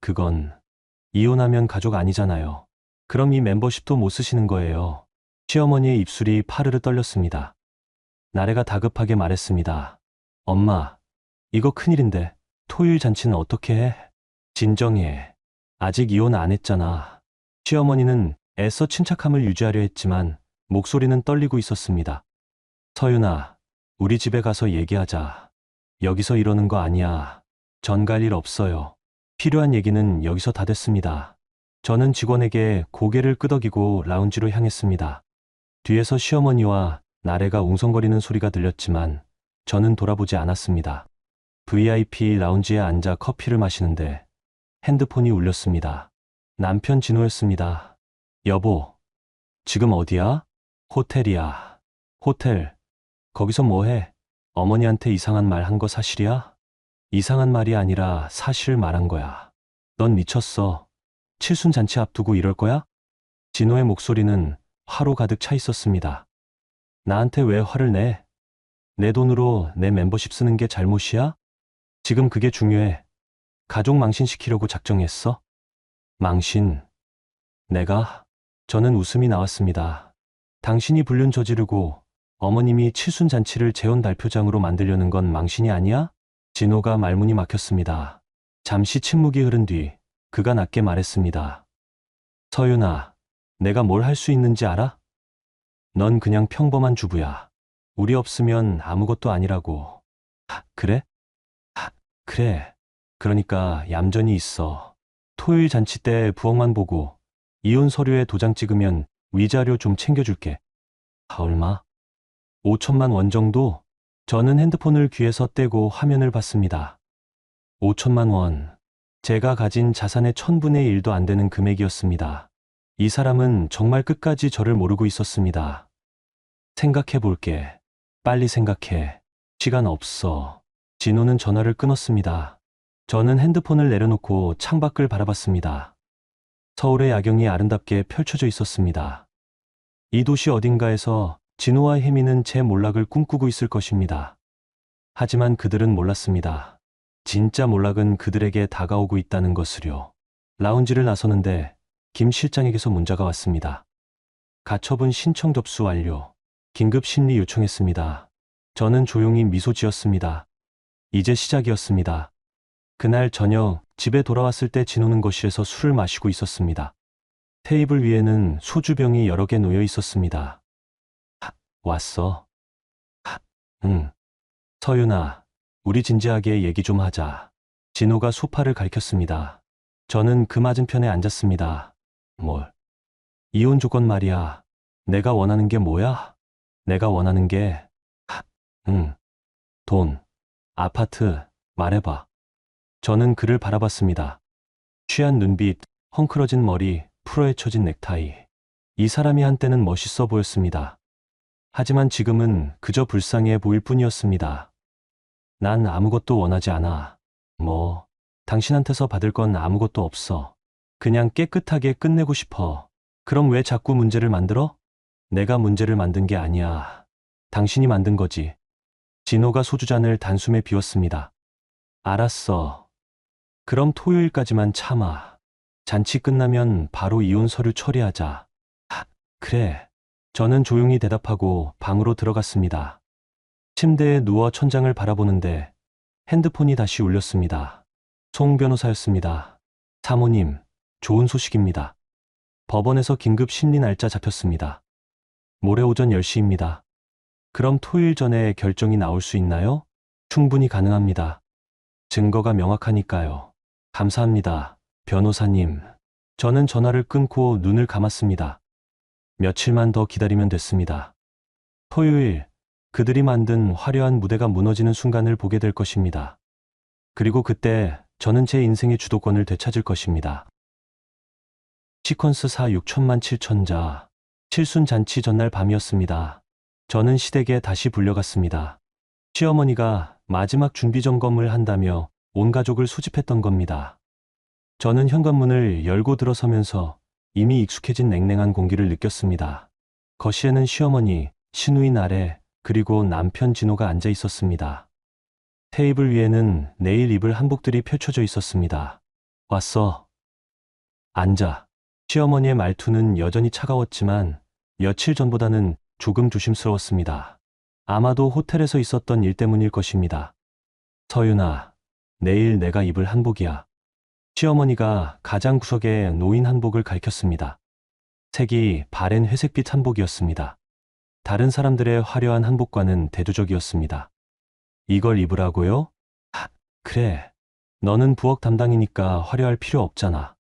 그건 이혼하면 가족 아니잖아요. 그럼 이 멤버십도 못 쓰시는 거예요. 시어머니의 입술이 파르르 떨렸습니다. 나래가 다급하게 말했습니다. 엄마, 이거 큰일인데 토요일 잔치는 어떻게 해? 진정해. 아직 이혼 안 했잖아. 시어머니는 애써 침착함을 유지하려 했지만 목소리는 떨리고 있었습니다. 서윤아, 우리 집에 가서 얘기하자. 여기서 이러는 거 아니야. 전 갈 일 없어요. 필요한 얘기는 여기서 다 됐습니다. 저는 직원에게 고개를 끄덕이고 라운지로 향했습니다. 뒤에서 시어머니와 나래가 웅성거리는 소리가 들렸지만 저는 돌아보지 않았습니다. VIP 라운지에 앉아 커피를 마시는데 핸드폰이 울렸습니다. 남편 진호였습니다. 여보, 지금 어디야? 호텔이야. 호텔. 거기서 뭐해? 어머니한테 이상한 말 한 거 사실이야? 이상한 말이 아니라 사실 말한 거야. 넌 미쳤어. 칠순잔치 앞두고 이럴 거야? 진호의 목소리는 화로 가득 차 있었습니다. 나한테 왜 화를 내? 내 돈으로 내 멤버십 쓰는 게 잘못이야? 지금 그게 중요해. 가족 망신시키려고 작정했어? 망신. 내가? 저는 웃음이 나왔습니다. 당신이 불륜 저지르고 어머님이 칠순잔치를 재혼 달표장으로 만들려는 건 망신이 아니야? 진호가 말문이 막혔습니다. 잠시 침묵이 흐른 뒤 그가 낮게 말했습니다. 서윤아, 내가 뭘 할 수 있는지 알아? 넌 그냥 평범한 주부야. 우리 없으면 아무것도 아니라고. 그래? 그래. 그러니까 얌전히 있어. 토요일 잔치 때 부엌만 보고 이혼 서류에 도장 찍으면 위자료 좀 챙겨줄게. 얼마? 5천만 원 정도? 저는 핸드폰을 귀에서 떼고 화면을 봤습니다. 5천만 원. 제가 가진 자산의 1000분의 1도 안 되는 금액이었습니다. 이 사람은 정말 끝까지 저를 모르고 있었습니다. 생각해 볼게. 빨리 생각해. 시간 없어. 진호는 전화를 끊었습니다. 저는 핸드폰을 내려놓고 창밖을 바라봤습니다. 서울의 야경이 아름답게 펼쳐져 있었습니다. 이 도시 어딘가에서 진호와 혜미는 제 몰락을 꿈꾸고 있을 것입니다. 하지만 그들은 몰랐습니다. 진짜 몰락은 그들에게 다가오고 있다는 것을요. 라운지를 나서는데 김 실장에게서 문자가 왔습니다. 가처분 신청 접수 완료. 긴급 심리 요청했습니다. 저는 조용히 미소 지었습니다. 이제 시작이었습니다. 그날 저녁 집에 돌아왔을 때 진호는 거실에서 술을 마시고 있었습니다. 테이블 위에는 소주병이 여러 개 놓여 있었습니다. 왔어. 응. 서윤아, 우리 진지하게 얘기 좀 하자. 진호가 소파를 가리켰습니다. 저는 그 맞은편에 앉았습니다. 뭘? 이혼 조건 말이야. 내가 원하는 게 뭐야? 내가 원하는 게, 응. 돈, 아파트, 말해봐. 저는 그를 바라봤습니다. 취한 눈빛, 헝클어진 머리, 풀어헤쳐진 넥타이. 이 사람이 한때는 멋있어 보였습니다. 하지만 지금은 그저 불쌍해 보일 뿐이었습니다. 난 아무것도 원하지 않아. 뭐, 당신한테서 받을 건 아무것도 없어. 그냥 깨끗하게 끝내고 싶어. 그럼 왜 자꾸 문제를 만들어? 내가 문제를 만든 게 아니야. 당신이 만든 거지. 진호가 소주잔을 단숨에 비웠습니다. 알았어. 그럼 토요일까지만 참아. 잔치 끝나면 바로 이혼 서류 처리하자. 그래. 저는 조용히 대답하고 방으로 들어갔습니다. 침대에 누워 천장을 바라보는데 핸드폰이 다시 울렸습니다. 송 변호사였습니다. 사모님, 좋은 소식입니다. 법원에서 긴급 심리 날짜 잡혔습니다. 모레 오전 10시입니다. 그럼 토요일 전에 결정이 나올 수 있나요? 충분히 가능합니다. 증거가 명확하니까요. 감사합니다, 변호사님. 저는 전화를 끊고 눈을 감았습니다. 며칠만 더 기다리면 됐습니다. 토요일, 그들이 만든 화려한 무대가 무너지는 순간을 보게 될 것입니다. 그리고 그때 저는 제 인생의 주도권을 되찾을 것입니다. 시퀀스 4 6천만 7천자. 칠순잔치 전날 밤이었습니다. 저는 시댁에 다시 불려갔습니다. 시어머니가 마지막 준비 점검을 한다며 온 가족을 소집했던 겁니다. 저는 현관문을 열고 들어서면서 이미 익숙해진 냉랭한 공기를 느꼈습니다. 거실에는 시어머니, 시누이 나래, 그리고 남편 진호가 앉아 있었습니다. 테이블 위에는 내일 입을 한복들이 펼쳐져 있었습니다. 왔어. 앉아. 시어머니의 말투는 여전히 차가웠지만 며칠 전보다는 조금 조심스러웠습니다. 아마도 호텔에서 있었던 일 때문일 것입니다. 서윤아, 내일 내가 입을 한복이야. 시어머니가 가장 구석에 놓인 한복을 가리켰습니다. 색이 바랜 회색빛 한복이었습니다. 다른 사람들의 화려한 한복과는 대조적이었습니다. 이걸 입으라고요? 그래. 너는 부엌 담당이니까 화려할 필요 없잖아.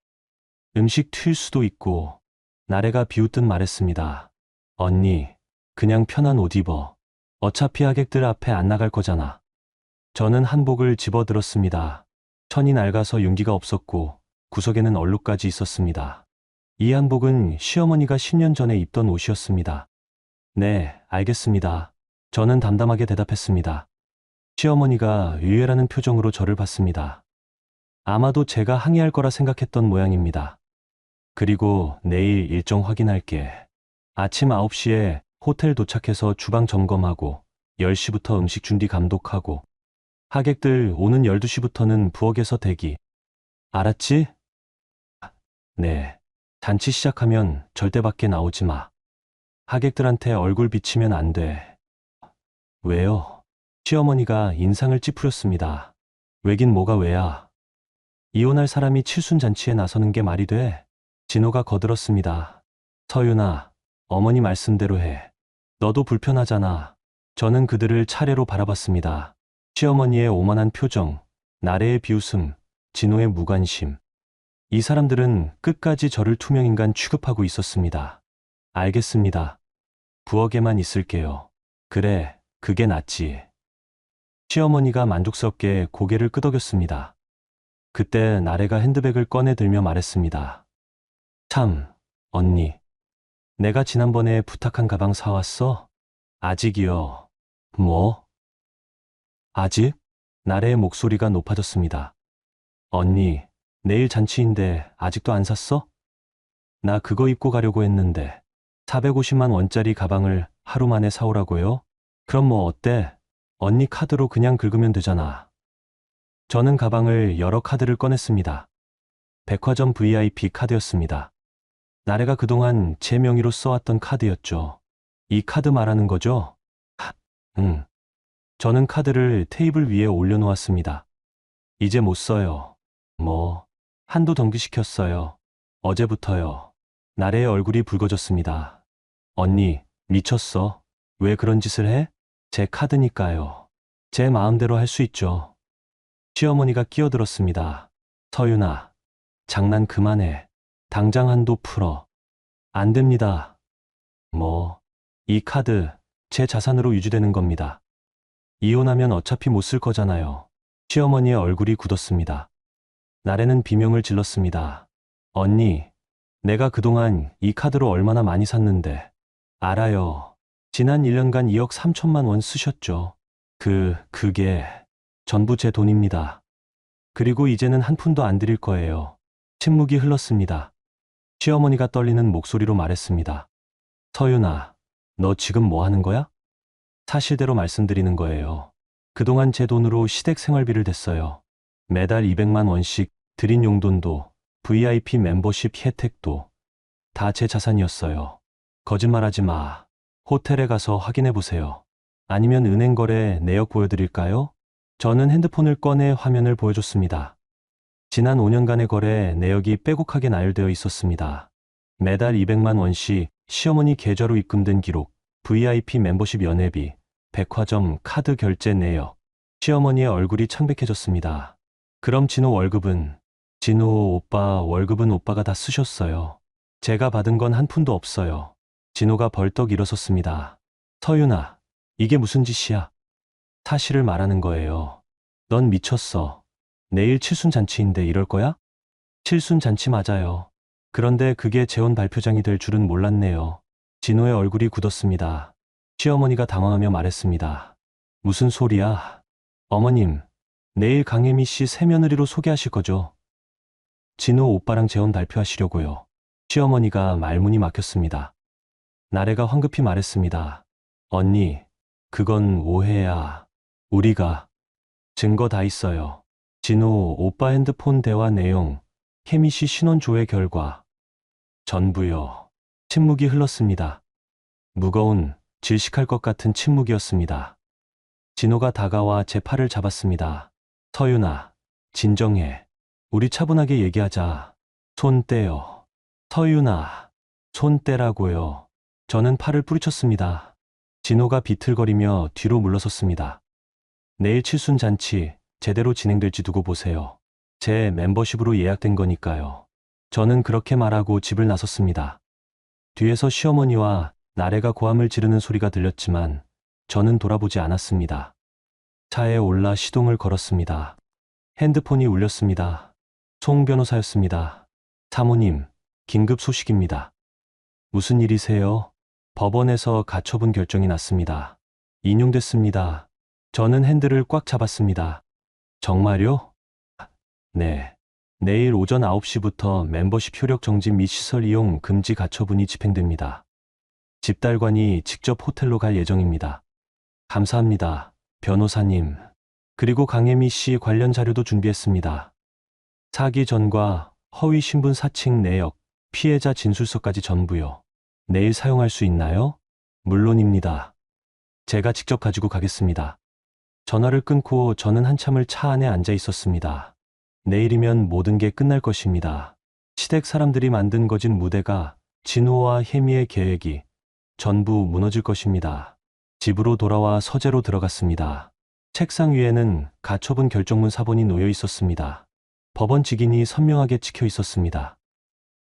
음식 튈 수도 있고. 나래가 비웃듯 말했습니다. 언니, 그냥 편한 옷 입어. 어차피 하객들 앞에 안 나갈 거잖아. 저는 한복을 집어들었습니다. 천이 낡아서 윤기가 없었고 구석에는 얼룩까지 있었습니다. 이 한복은 시어머니가 10년 전에 입던 옷이었습니다. 네, 알겠습니다. 저는 담담하게 대답했습니다. 시어머니가 의외라는 표정으로 저를 봤습니다. 아마도 제가 항의할 거라 생각했던 모양입니다. 그리고 내일 일정 확인할게. 아침 9시에 호텔 도착해서 주방 점검하고 10시부터 음식 준비 감독하고 하객들 오는 12시부터는 부엌에서 대기. 알았지? 네. 잔치 시작하면 절대 밖에 나오지 마. 하객들한테 얼굴 비치면 안 돼. 왜요? 시어머니가 인상을 찌푸렸습니다. 왜긴 뭐가 왜야? 이혼할 사람이 칠순잔치에 나서는 게 말이 돼? 진호가 거들었습니다. 서윤아, 어머니 말씀대로 해. 너도 불편하잖아. 저는 그들을 차례로 바라봤습니다. 시어머니의 오만한 표정, 나래의 비웃음, 진호의 무관심. 이 사람들은 끝까지 저를 투명인간 취급하고 있었습니다. 알겠습니다. 부엌에만 있을게요. 그래, 그게 낫지. 시어머니가 만족스럽게 고개를 끄덕였습니다. 그때 나래가 핸드백을 꺼내 들며 말했습니다. 참, 언니. 내가 지난번에 부탁한 가방 사왔어? 아직이요. 뭐? 아직? 나래의 목소리가 높아졌습니다. 언니, 내일 잔치인데 아직도 안 샀어? 나 그거 입고 가려고 했는데 450만 원짜리 가방을 하루 만에 사오라고요? 그럼 뭐 어때? 언니 카드로 그냥 긁으면 되잖아. 저는 가방을 여러 카드를 꺼냈습니다. 백화점 VIP 카드였습니다. 나래가 그동안 제 명의로 써왔던 카드였죠. 이 카드 말하는 거죠? 응. 저는 카드를 테이블 위에 올려놓았습니다. 이제 못 써요. 뭐, 한도 정지시켰어요. 어제부터요. 나래의 얼굴이 붉어졌습니다. 언니, 미쳤어. 왜 그런 짓을 해? 제 카드니까요. 제 마음대로 할 수 있죠. 시어머니가 끼어들었습니다. 서윤아, 장난 그만해. 당장 한도 풀어. 안 됩니다. 뭐, 이 카드, 제 자산으로 유지되는 겁니다. 이혼하면 어차피 못 쓸 거잖아요. 시어머니의 얼굴이 굳었습니다. 나래는 비명을 질렀습니다. 언니, 내가 그동안 이 카드로 얼마나 많이 샀는데. 알아요. 지난 1년간 2억 3천만 원 쓰셨죠. 그게 전부 제 돈입니다. 그리고 이제는 한 푼도 안 드릴 거예요. 침묵이 흘렀습니다. 시어머니가 떨리는 목소리로 말했습니다. 서윤아, 너 지금 뭐 하는 거야? 사실대로 말씀드리는 거예요. 그동안 제 돈으로 시댁 생활비를 댔어요. 매달 200만 원씩 드린 용돈도 VIP 멤버십 혜택도 다 제 자산이었어요. 거짓말하지 마. 호텔에 가서 확인해 보세요. 아니면 은행 거래 내역 보여드릴까요? 저는 핸드폰을 꺼내 화면을 보여줬습니다. 지난 5년간의 거래 내역이 빼곡하게 나열되어 있었습니다. 매달 200만 원씩 시어머니 계좌로 입금된 기록, VIP 멤버십 연회비, 백화점 카드 결제 내역. 시어머니의 얼굴이 창백해졌습니다. 그럼 진호 월급은? 진호 오빠 월급은 오빠가 다 쓰셨어요. 제가 받은 건 한 푼도 없어요. 진호가 벌떡 일어섰습니다. 서윤아, 이게 무슨 짓이야? 사실을 말하는 거예요. 넌 미쳤어. 내일 칠순잔치인데 이럴 거야? 칠순잔치 맞아요. 그런데 그게 재혼 발표장이 될 줄은 몰랐네요. 진호의 얼굴이 굳었습니다. 시어머니가 당황하며 말했습니다. 무슨 소리야? 어머님, 내일 강혜미 씨 새며느리로 소개하실 거죠? 진호 오빠랑 재혼 발표하시려고요. 시어머니가 말문이 막혔습니다. 나래가 황급히 말했습니다. 언니, 그건 오해야. 우리가 증거 다 있어요. 진호 오빠 핸드폰 대화 내용, 혜미 씨 신원 조회 결과. 전부요. 침묵이 흘렀습니다. 무거운, 질식할 것 같은 침묵이었습니다. 진호가 다가와 제 팔을 잡았습니다. 서윤아, 진정해. 우리 차분하게 얘기하자. 손 떼요. 서윤아, 손 떼라고요. 저는 팔을 뿌리쳤습니다. 진호가 비틀거리며 뒤로 물러섰습니다. 내일 칠순잔치 제대로 진행될지 두고 보세요. 제 멤버십으로 예약된 거니까요. 저는 그렇게 말하고 집을 나섰습니다. 뒤에서 시어머니와 나래가 고함을 지르는 소리가 들렸지만 저는 돌아보지 않았습니다. 차에 올라 시동을 걸었습니다. 핸드폰이 울렸습니다. 송 변호사였습니다. 사모님, 긴급 소식입니다. 무슨 일이세요? 법원에서 가처분 결정이 났습니다. 인용됐습니다. 저는 핸들을 꽉 잡았습니다. 정말요? 네. 내일 오전 9시부터 멤버십 효력 정지 및 시설 이용 금지 가처분이 집행됩니다. 집달관이 직접 호텔로 갈 예정입니다. 감사합니다, 변호사님. 그리고 강혜미 씨 관련 자료도 준비했습니다. 사기 전과 허위 신분 사칭 내역, 피해자 진술서까지 전부요. 내일 사용할 수 있나요? 물론입니다. 제가 직접 가지고 가겠습니다. 전화를 끊고 저는 한참을 차 안에 앉아 있었습니다. 내일이면 모든 게 끝날 것입니다. 시댁 사람들이 만든 거짓 무대가, 진호와 혜미의 계획이 전부 무너질 것입니다. 집으로 돌아와 서재로 들어갔습니다. 책상 위에는 가처분 결정문 사본이 놓여 있었습니다. 법원 직인이 선명하게 찍혀 있었습니다.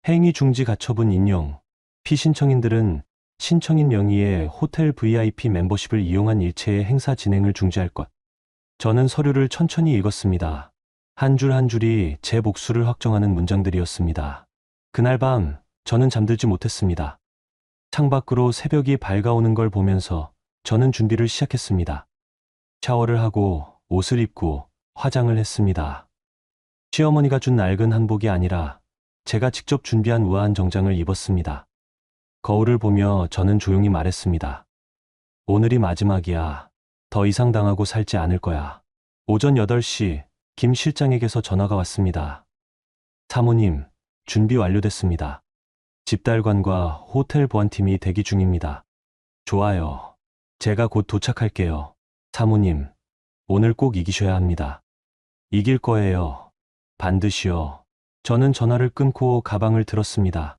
행위 중지 가처분 인용. 피신청인들은 신청인 명의의 호텔 VIP 멤버십을 이용한 일체의 행사 진행을 중지할 것. 저는 서류를 천천히 읽었습니다. 한 줄 한 줄이 제 복수를 확정하는 문장들이었습니다. 그날 밤 저는 잠들지 못했습니다. 창밖으로 새벽이 밝아오는 걸 보면서 저는 준비를 시작했습니다. 샤워를 하고 옷을 입고 화장을 했습니다. 시어머니가 준 낡은 한복이 아니라 제가 직접 준비한 우아한 정장을 입었습니다. 거울을 보며 저는 조용히 말했습니다. 오늘이 마지막이야. 더 이상 당하고 살지 않을 거야. 오전 8시 김 실장에게서 전화가 왔습니다. 사모님, 준비 완료됐습니다. 집달관과 호텔 보안팀이 대기 중입니다. 좋아요. 제가 곧 도착할게요. 사모님, 오늘 꼭 이기셔야 합니다. 이길 거예요. 반드시요. 저는 전화를 끊고 가방을 들었습니다.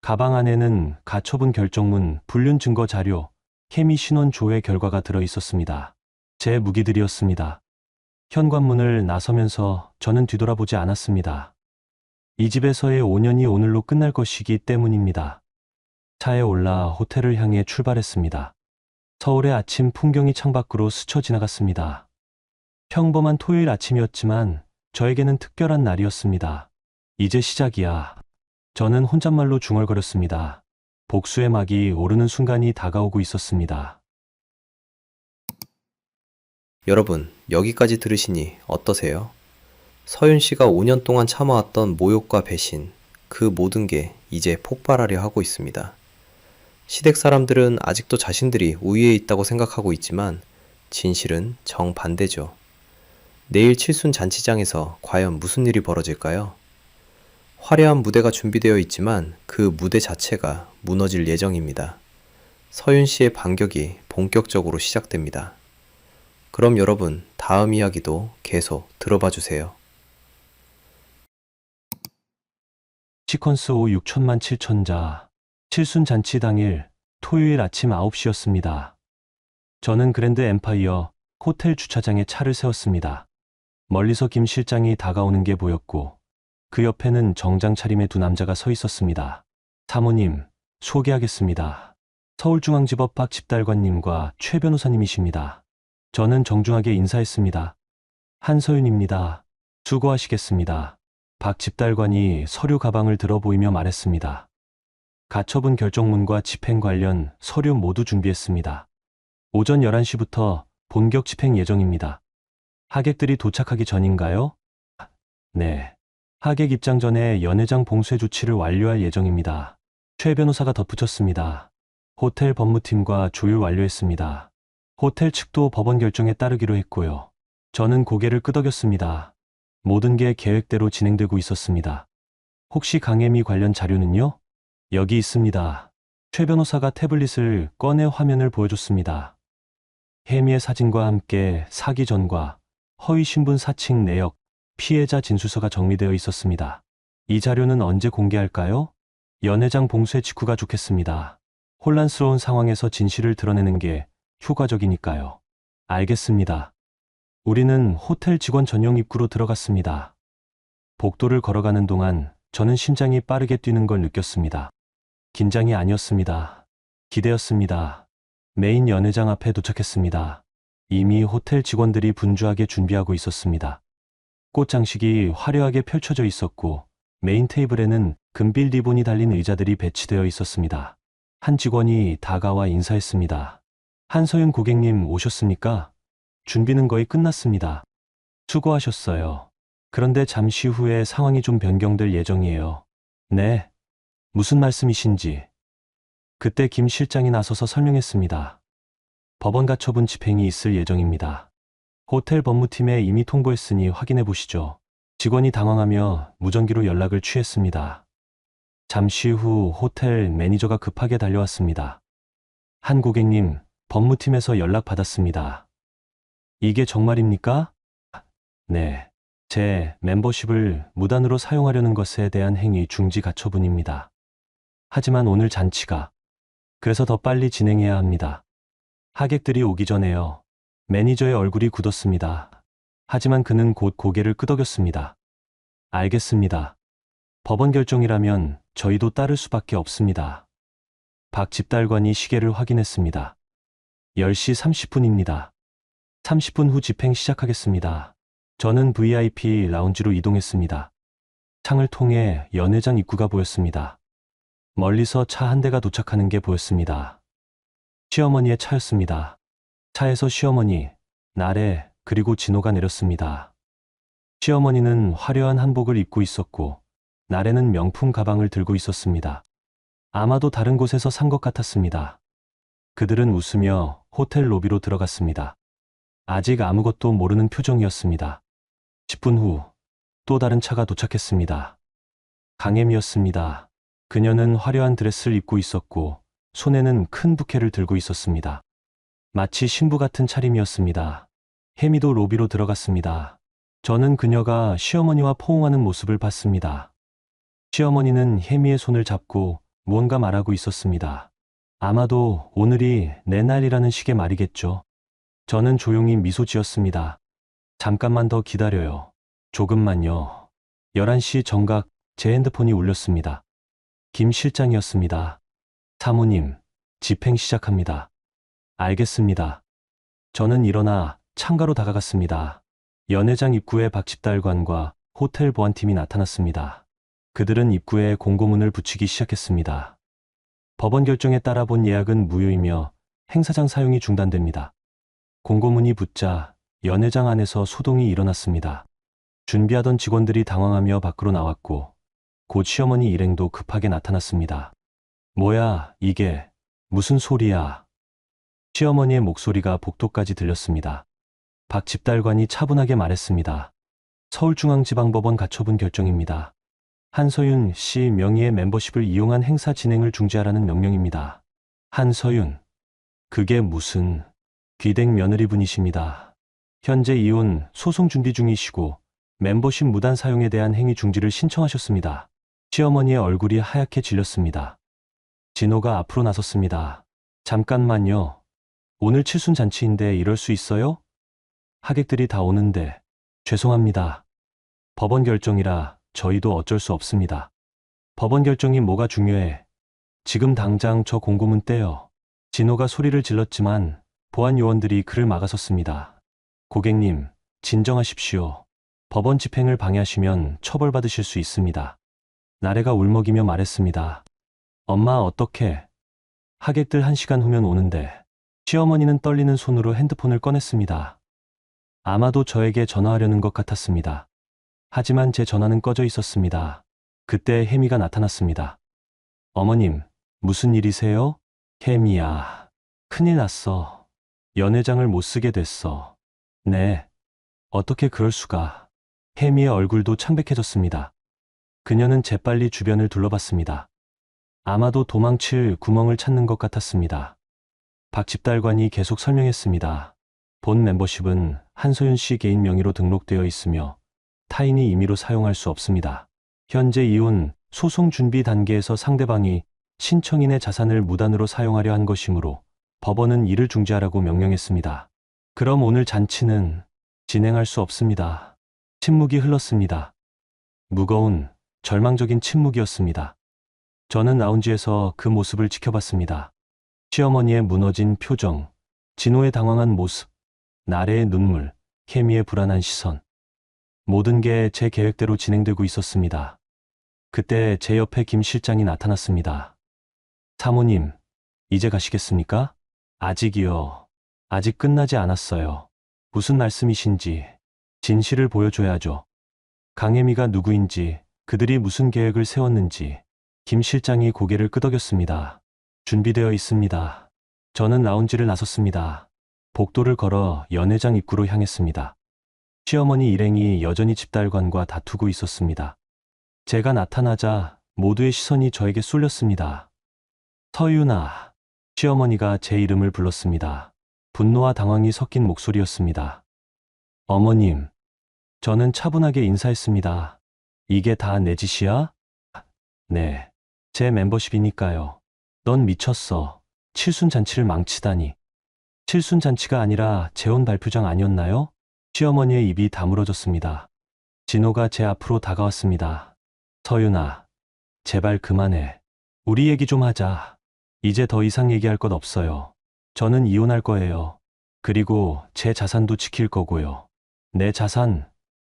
가방 안에는 가처분 결정문, 불륜 증거 자료, 케미 신원 조회 결과가 들어 있었습니다. 제 무기들이었습니다. 현관문을 나서면서 저는 뒤돌아보지 않았습니다. 이 집에서의 5년이 오늘로 끝날 것이기 때문입니다. 차에 올라 호텔을 향해 출발했습니다. 서울의 아침 풍경이 창밖으로 스쳐 지나갔습니다. 평범한 토요일 아침이었지만 저에게는 특별한 날이었습니다. 이제 시작이야. 저는 혼잣말로 중얼거렸습니다. 복수의 막이 오르는 순간이 다가오고 있었습니다. 여러분, 여기까지 들으시니 어떠세요? 서윤 씨가 5년 동안 참아왔던 모욕과 배신, 그 모든 게 이제 폭발하려 하고 있습니다. 시댁 사람들은 아직도 자신들이 우위에 있다고 생각하고 있지만 진실은 정반대죠. 내일 칠순 잔치장에서 과연 무슨 일이 벌어질까요? 화려한 무대가 준비되어 있지만 그 무대 자체가 무너질 예정입니다. 서윤 씨의 반격이 본격적으로 시작됩니다. 그럼 여러분, 다음 이야기도 계속 들어봐 주세요. 시퀀스 5 6천만 7천자. 칠순 잔치 당일 토요일 아침 9시였습니다. 저는 그랜드 엠파이어 호텔 주차장에 차를 세웠습니다. 멀리서 김 실장이 다가오는 게 보였고 그 옆에는 정장 차림의 두 남자가 서 있었습니다. 사모님, 소개하겠습니다. 서울중앙지법 박 집달관님과 최 변호사님이십니다. 저는 정중하게 인사했습니다. 한서윤입니다. 수고하시겠습니다. 박 집달관이 서류 가방을 들어 보이며 말했습니다. 가처분 결정문과 집행 관련 서류 모두 준비했습니다. 오전 11시부터 본격 집행 예정입니다. 하객들이 도착하기 전인가요? 네. 하객 입장 전에 연회장 봉쇄 조치를 완료할 예정입니다. 최 변호사가 덧붙였습니다. 호텔 법무팀과 조율 완료했습니다. 호텔 측도 법원 결정에 따르기로 했고요. 저는 고개를 끄덕였습니다. 모든 게 계획대로 진행되고 있었습니다. 혹시 강혜미 관련 자료는요? 여기 있습니다. 최 변호사가 태블릿을 꺼내 화면을 보여줬습니다. 혜미의 사진과 함께 사기 전과 허위 신분 사칭 내역, 피해자 진술서가 정리되어 있었습니다. 이 자료는 언제 공개할까요? 연회장 봉쇄 직후가 좋겠습니다. 혼란스러운 상황에서 진실을 드러내는 게 효과적이니까요. 알겠습니다. 우리는 호텔 직원 전용 입구로 들어갔습니다. 복도를 걸어가는 동안 저는 심장이 빠르게 뛰는 걸 느꼈습니다. 긴장이 아니었습니다. 기대였습니다. 메인 연회장 앞에 도착했습니다. 이미 호텔 직원들이 분주하게 준비하고 있었습니다. 꽃 장식이 화려하게 펼쳐져 있었고 메인 테이블에는 금빛 리본이 달린 의자들이 배치되어 있었습니다. 한 직원이 다가와 인사했습니다. 한서윤 고객님 오셨습니까? 준비는 거의 끝났습니다. 수고하셨어요. 그런데 잠시 후에 상황이 좀 변경될 예정이에요. 네. 무슨 말씀이신지. 그때 김 실장이 나서서 설명했습니다. 법원 가처분 집행이 있을 예정입니다. 호텔 법무팀에 이미 통보했으니 확인해 보시죠. 직원이 당황하며 무전기로 연락을 취했습니다. 잠시 후 호텔 매니저가 급하게 달려왔습니다. 한 고객님, 법무팀에서 연락 받았습니다. 이게 정말입니까? 네. 제 멤버십을 무단으로 사용하려는 것에 대한 행위 중지 가처분입니다. 하지만 오늘 잔치가 그래서 더 빨리 진행해야 합니다. 하객들이 오기 전에요. 매니저의 얼굴이 굳었습니다. 하지만 그는 곧 고개를 끄덕였습니다. 알겠습니다. 법원 결정이라면 저희도 따를 수밖에 없습니다. 박 집달관이 시계를 확인했습니다. 10시 30분입니다. 30분 후 집행 시작하겠습니다. 저는 VIP 라운지로 이동했습니다. 창을 통해 연회장 입구가 보였습니다. 멀리서 차 한 대가 도착하는 게 보였습니다. 시어머니의 차였습니다. 차에서 시어머니, 나래, 그리고 진호가 내렸습니다. 시어머니는 화려한 한복을 입고 있었고 나래는 명품 가방을 들고 있었습니다. 아마도 다른 곳에서 산 것 같았습니다. 그들은 웃으며 호텔 로비로 들어갔습니다. 아직 아무것도 모르는 표정이었습니다. 10분 후 또 다른 차가 도착했습니다. 강혜미였습니다. 그녀는 화려한 드레스를 입고 있었고 손에는 큰 부케를 들고 있었습니다. 마치 신부 같은 차림이었습니다. 혜미도 로비로 들어갔습니다. 저는 그녀가 시어머니와 포옹하는 모습을 봤습니다. 시어머니는 혜미의 손을 잡고 무언가 말하고 있었습니다. 아마도 오늘이 내 날이라는 식의 말이겠죠. 저는 조용히 미소 지었습니다. 잠깐만 더 기다려요. 조금만요. 11시 정각 제 핸드폰이 울렸습니다. 김 실장이었습니다. 사모님, 집행 시작합니다. 알겠습니다. 저는 일어나 창가로 다가갔습니다. 연회장 입구에 박집달관과 호텔 보안팀이 나타났습니다. 그들은 입구에 공고문을 붙이기 시작했습니다. 법원 결정에 따라 본 예약은 무효이며 행사장 사용이 중단됩니다. 공고문이 붙자 연회장 안에서 소동이 일어났습니다. 준비하던 직원들이 당황하며 밖으로 나왔고 곧 시어머니 일행도 급하게 나타났습니다. 뭐야, 이게 무슨 소리야? 시어머니의 목소리가 복도까지 들렸습니다. 박 집달관이 차분하게 말했습니다. 서울중앙지방법원 가처분 결정입니다. 한서윤 씨 명의의 멤버십을 이용한 행사 진행을 중지하라는 명령입니다. 한서윤, 그게 무슨 귀댁 며느리분이십니다. 현재 이혼 소송 준비 중이시고 멤버십 무단 사용에 대한 행위 중지를 신청하셨습니다. 시어머니의 얼굴이 하얗게 질렸습니다. 진호가 앞으로 나섰습니다. 잠깐만요. 오늘 칠순잔치인데 이럴 수 있어요? 하객들이 다 오는데 죄송합니다. 법원 결정이라 저희도 어쩔 수 없습니다. 법원 결정이 뭐가 중요해? 지금 당장 저 공고문 떼요. 진호가 소리를 질렀지만 보안 요원들이 그를 막아섰습니다. 고객님, 진정하십시오. 법원 집행을 방해하시면 처벌받으실 수 있습니다. 나래가 울먹이며 말했습니다. 엄마 어떡해? 하객들 1시간 후면 오는데. 시어머니는 떨리는 손으로 핸드폰을 꺼냈습니다. 아마도 저에게 전화하려는 것 같았습니다. 하지만 제 전화는 꺼져 있었습니다. 그때 혜미가 나타났습니다. 어머님, 무슨 일이세요? 혜미야, 큰일 났어. 연회장을 못 쓰게 됐어. 네, 어떻게 그럴 수가. 혜미의 얼굴도 창백해졌습니다. 그녀는 재빨리 주변을 둘러봤습니다. 아마도 도망칠 구멍을 찾는 것 같았습니다. 박 집달관이 계속 설명했습니다. 본 멤버십은 한소윤 씨 개인 명의로 등록되어 있으며 타인이 임의로 사용할 수 없습니다. 현재 이혼 소송 준비 단계에서 상대방이 신청인의 자산을 무단으로 사용하려 한 것이므로 법원은 이를 중지하라고 명령했습니다. 그럼 오늘 잔치는 진행할 수 없습니다. 침묵이 흘렀습니다. 무거운 절망적인 침묵이었습니다. 저는 라운지에서 그 모습을 지켜봤습니다. 시어머니의 무너진 표정, 진호의 당황한 모습, 나래의 눈물, 혜미의 불안한 시선. 모든 게 제 계획대로 진행되고 있었습니다. 그때 제 옆에 김 실장이 나타났습니다. 사모님, 이제 가시겠습니까? 아직이요. 아직 끝나지 않았어요. 무슨 말씀이신지 진실을 보여줘야죠. 강혜미가 누구인지, 그들이 무슨 계획을 세웠는지. 김 실장이 고개를 끄덕였습니다. 준비되어 있습니다. 저는 라운지를 나섰습니다. 복도를 걸어 연회장 입구로 향했습니다. 시어머니 일행이 여전히 집달관과 다투고 있었습니다. 제가 나타나자 모두의 시선이 저에게 쏠렸습니다. 서윤아, 시어머니가 제 이름을 불렀습니다. 분노와 당황이 섞인 목소리였습니다. 어머님, 저는 차분하게 인사했습니다. 이게 다 내 짓이야? 네, 제 멤버십이니까요. 넌 미쳤어. 칠순잔치를 망치다니. 칠순잔치가 아니라 재혼 발표장 아니었나요? 시어머니의 입이 다물어졌습니다. 진호가 제 앞으로 다가왔습니다. 서윤아, 제발 그만해. 우리 얘기 좀 하자. 이제 더 이상 얘기할 것 없어요. 저는 이혼할 거예요. 그리고 제 자산도 지킬 거고요. 내 자산,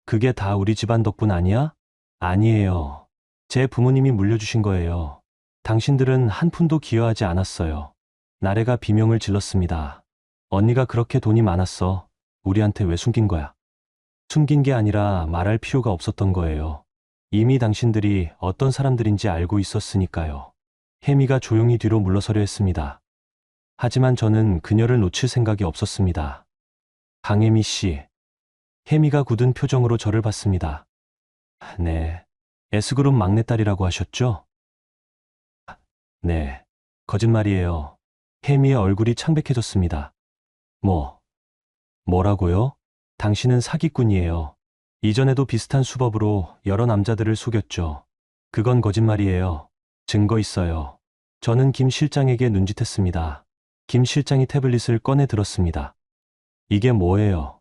그게 다 우리 집안 덕분 아니야? 아니에요. 제 부모님이 물려주신 거예요. 당신들은 한 푼도 기여하지 않았어요. 나래가 비명을 질렀습니다. 언니가 그렇게 돈이 많았어. 우리한테 왜 숨긴 거야? 숨긴 게 아니라 말할 필요가 없었던 거예요. 이미 당신들이 어떤 사람들인지 알고 있었으니까요. 혜미가 조용히 뒤로 물러서려 했습니다. 하지만 저는 그녀를 놓칠 생각이 없었습니다. 강혜미 씨. 혜미가 굳은 표정으로 저를 봤습니다. 네. S그룹 막내딸이라고 하셨죠? 네. 거짓말이에요. 혜미의 얼굴이 창백해졌습니다. 뭐라고요? 당신은 사기꾼이에요. 이전에도 비슷한 수법으로 여러 남자들을 속였죠. 그건 거짓말이에요. 증거 있어요. 저는 김 실장에게 눈짓했습니다. 김 실장이 태블릿을 꺼내 들었습니다. 이게 뭐예요?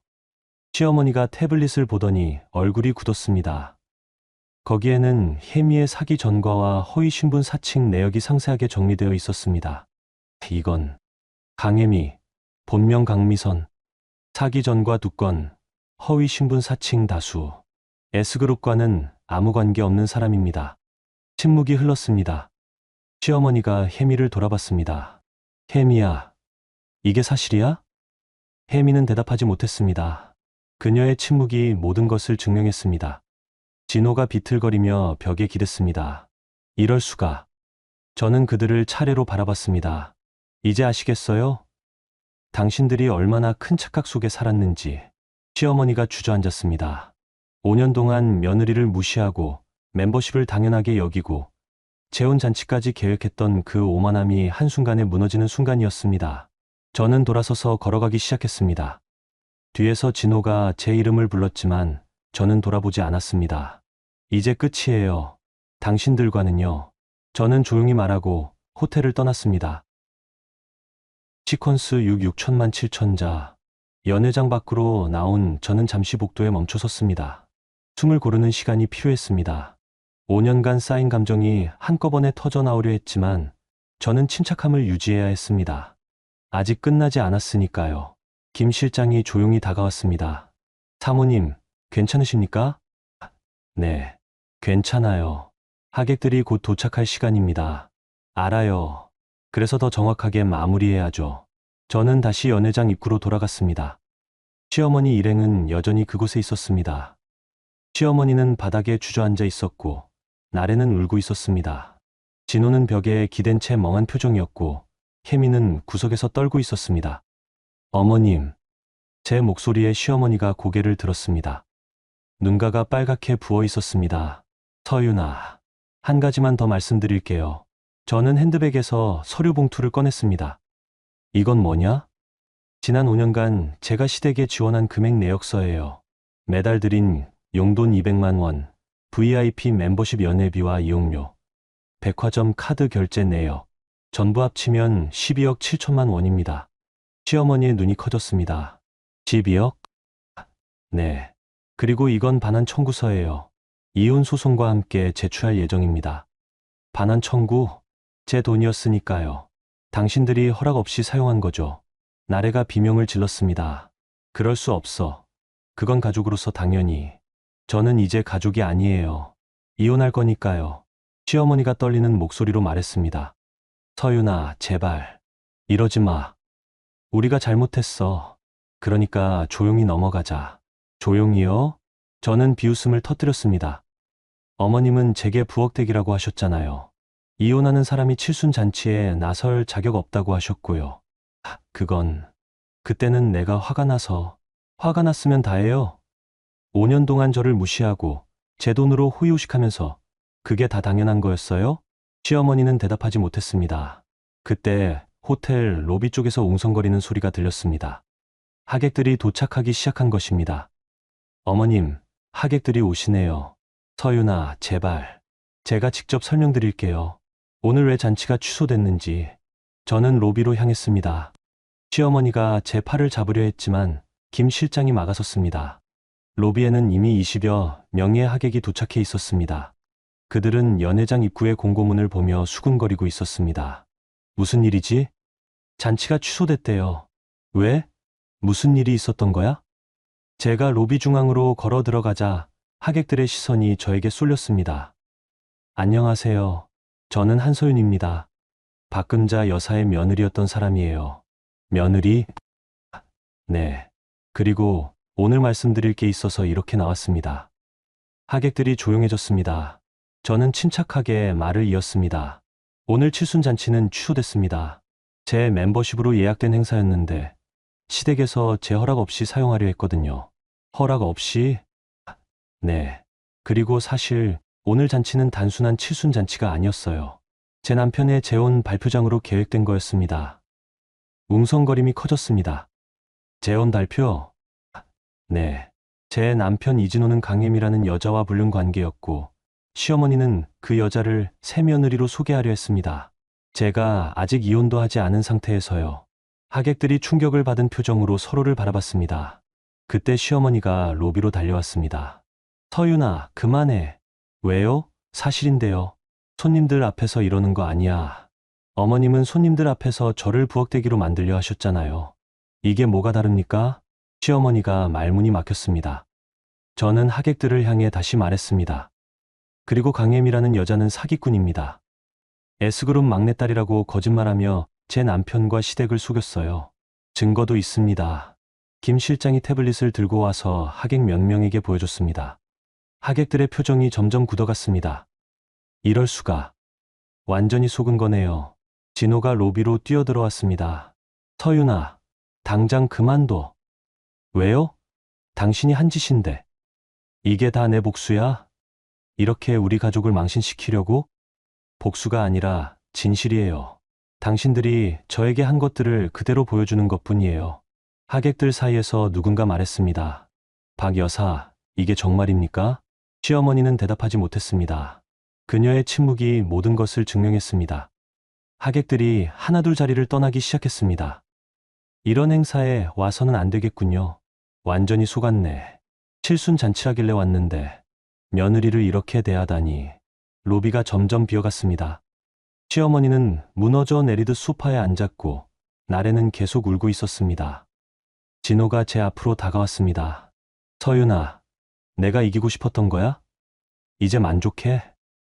시어머니가 태블릿을 보더니 얼굴이 굳었습니다. 거기에는 혜미의 사기 전과와 허위 신분 사칭 내역이 상세하게 정리되어 있었습니다. 이건 강혜미, 본명 강미선, 사기 전과 2건, 허위 신분 사칭 다수. S그룹과는 아무 관계 없는 사람입니다. 침묵이 흘렀습니다. 시어머니가 혜미를 돌아봤습니다. 혜미야, 이게 사실이야? 혜미는 대답하지 못했습니다. 그녀의 침묵이 모든 것을 증명했습니다. 진호가 비틀거리며 벽에 기댔습니다. 이럴 수가. 저는 그들을 차례로 바라봤습니다. 이제 아시겠어요? 당신들이 얼마나 큰 착각 속에 살았는지. 시어머니가 주저앉았습니다. 5년 동안 며느리를 무시하고 멤버십을 당연하게 여기고 재혼 잔치까지 계획했던 그 오만함이 한순간에 무너지는 순간이었습니다. 저는 돌아서서 걸어가기 시작했습니다. 뒤에서 진호가 제 이름을 불렀지만 저는 돌아보지 않았습니다. 이제 끝이에요. 당신들과는요. 저는 조용히 말하고 호텔을 떠났습니다. 시퀀스 6천만 7천자. 연회장 밖으로 나온 저는 잠시 복도에 멈춰 섰습니다. 숨을 고르는 시간이 필요했습니다. 5년간 쌓인 감정이 한꺼번에 터져 나오려 했지만 저는 침착함을 유지해야 했습니다. 아직 끝나지 않았으니까요. 김 실장이 조용히 다가왔습니다. 사모님, 괜찮으십니까? 네, 괜찮아요. 하객들이 곧 도착할 시간입니다. 알아요. 그래서 더 정확하게 마무리해야죠. 저는 다시 연회장 입구로 돌아갔습니다. 시어머니 일행은 여전히 그곳에 있었습니다. 시어머니는 바닥에 주저앉아 있었고 나래는 울고 있었습니다. 진호는 벽에 기댄 채 멍한 표정이었고 혜미는 구석에서 떨고 있었습니다. 어머님, 제 목소리에 시어머니가 고개를 들었습니다. 눈가가 빨갛게 부어 있었습니다. 서윤아, 한 가지만 더 말씀드릴게요. 저는 핸드백에서 서류 봉투를 꺼냈습니다. 이건 뭐냐? 지난 5년간 제가 시댁에 지원한 금액 내역서예요. 매달 드린 용돈 200만 원, VIP 멤버십 연회비와 이용료, 백화점 카드 결제 내역, 전부 합치면 12억 7천만 원입니다. 시어머니의 눈이 커졌습니다. 12억? 네. 그리고 이건 반환 청구서예요. 이혼 소송과 함께 제출할 예정입니다. 반환 청구? 제 돈이었으니까요. 당신들이 허락 없이 사용한 거죠. 나래가 비명을 질렀습니다. 그럴 수 없어. 그건 가족으로서 당연히. 저는 이제 가족이 아니에요. 이혼할 거니까요. 시어머니가 떨리는 목소리로 말했습니다. 서윤아, 제발. 이러지 마. 우리가 잘못했어. 그러니까 조용히 넘어가자. 조용히요? 저는 비웃음을 터뜨렸습니다. 어머님은 제게 부엌대기라고 하셨잖아요. 이혼하는 사람이 칠순잔치에 나설 자격 없다고 하셨고요. 그때는 내가 화가 나서. 화가 났으면 다해요. 5년 동안 저를 무시하고 제 돈으로 호의호식하면서 그게 다 당연한 거였어요? 시어머니는 대답하지 못했습니다. 그때 호텔 로비 쪽에서 웅성거리는 소리가 들렸습니다. 하객들이 도착하기 시작한 것입니다. 어머님, 하객들이 오시네요. 서윤아, 제발. 제가 직접 설명드릴게요. 오늘 왜 잔치가 취소됐는지. 저는 로비로 향했습니다. 시어머니가 제 팔을 잡으려 했지만 김 실장이 막아섰습니다. 로비에는 이미 20여 명의 하객이 도착해 있었습니다. 그들은 연회장 입구의 공고문을 보며 수군거리고 있었습니다. 무슨 일이지? 잔치가 취소됐대요. 왜? 무슨 일이 있었던 거야? 제가 로비 중앙으로 걸어 들어가자 하객들의 시선이 저에게 쏠렸습니다. 안녕하세요. 저는 한소윤입니다. 박금자 여사의 며느리였던 사람이에요. 며느리? 네. 그리고 오늘 말씀드릴 게 있어서 이렇게 나왔습니다. 하객들이 조용해졌습니다. 저는 침착하게 말을 이었습니다. 오늘 칠순잔치는 취소됐습니다. 제 멤버십으로 예약된 행사였는데 시댁에서 제 허락 없이 사용하려 했거든요. 허락 없이? 네. 그리고 사실 오늘 잔치는 단순한 칠순잔치가 아니었어요. 제 남편의 재혼 발표장으로 계획된 거였습니다. 웅성거림이 커졌습니다. 재혼 발표? 네. 제 남편 이진호는 강혜미라는 여자와 불륜 관계였고, 시어머니는 그 여자를 새 며느리로 소개하려 했습니다. 제가 아직 이혼도 하지 않은 상태에서요. 하객들이 충격을 받은 표정으로 서로를 바라봤습니다. 그때 시어머니가 로비로 달려왔습니다. 서윤아, 그만해. 왜요? 사실인데요. 손님들 앞에서 이러는 거 아니야. 어머님은 손님들 앞에서 저를 부엌대기로 만들려 하셨잖아요. 이게 뭐가 다릅니까? 시어머니가 말문이 막혔습니다. 저는 하객들을 향해 다시 말했습니다. 그리고 강혜미라는 여자는 사기꾼입니다. S그룹 막내딸이라고 거짓말하며 제 남편과 시댁을 속였어요. 증거도 있습니다. 김 실장이 태블릿을 들고 와서 하객 몇 명에게 보여줬습니다. 하객들의 표정이 점점 굳어갔습니다. 이럴 수가. 완전히 속은 거네요. 진호가 로비로 뛰어들어왔습니다. 서윤아, 당장 그만둬. 왜요? 당신이 한 짓인데. 이게 다 내 복수야? 이렇게 우리 가족을 망신시키려고? 복수가 아니라 진실이에요. 당신들이 저에게 한 것들을 그대로 보여주는 것뿐이에요. 하객들 사이에서 누군가 말했습니다. 박 여사, 이게 정말입니까? 시어머니는 대답하지 못했습니다. 그녀의 침묵이 모든 것을 증명했습니다. 하객들이 하나둘 자리를 떠나기 시작했습니다. 이런 행사에 와서는 안 되겠군요. 완전히 속았네. 칠순잔치하길래 왔는데 며느리를 이렇게 대하다니. 로비가 점점 비어갔습니다. 시어머니는 무너져 내리듯 소파에 앉았고 나래는 계속 울고 있었습니다. 진호가 제 앞으로 다가왔습니다. 서윤아, 내가 이기고 싶었던 거야? 이제 만족해?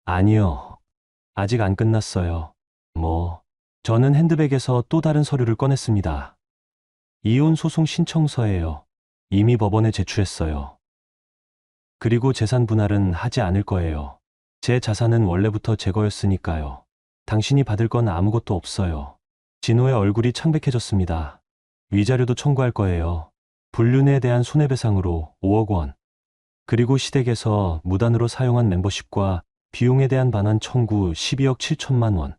아니요. 아직 안 끝났어요. 저는 핸드백에서 또 다른 서류를 꺼냈습니다. 이혼 소송 신청서예요. 이미 법원에 제출했어요. 그리고 재산 분할은 하지 않을 거예요. 제 자산은 원래부터 제 거였으니까요. 당신이 받을 건 아무것도 없어요. 진호의 얼굴이 창백해졌습니다. 위자료도 청구할 거예요. 불륜에 대한 손해배상으로 5억 원. 그리고 시댁에서 무단으로 사용한 멤버십과 비용에 대한 반환 청구 12억 7천만 원.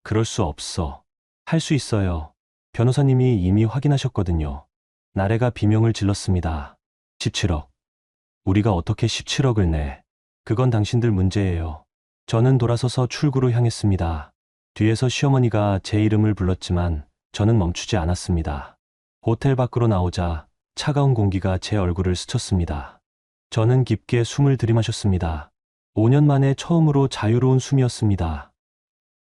그럴 수 없어. 할 수 있어요. 변호사님이 이미 확인하셨거든요. 나래가 비명을 질렀습니다. 17억. 우리가 어떻게 17억을 내? 그건 당신들 문제예요. 저는 돌아서서 출구로 향했습니다. 뒤에서 시어머니가 제 이름을 불렀지만 저는 멈추지 않았습니다. 호텔 밖으로 나오자 차가운 공기가 제 얼굴을 스쳤습니다. 저는 깊게 숨을 들이마셨습니다. 5년 만에 처음으로 자유로운 숨이었습니다.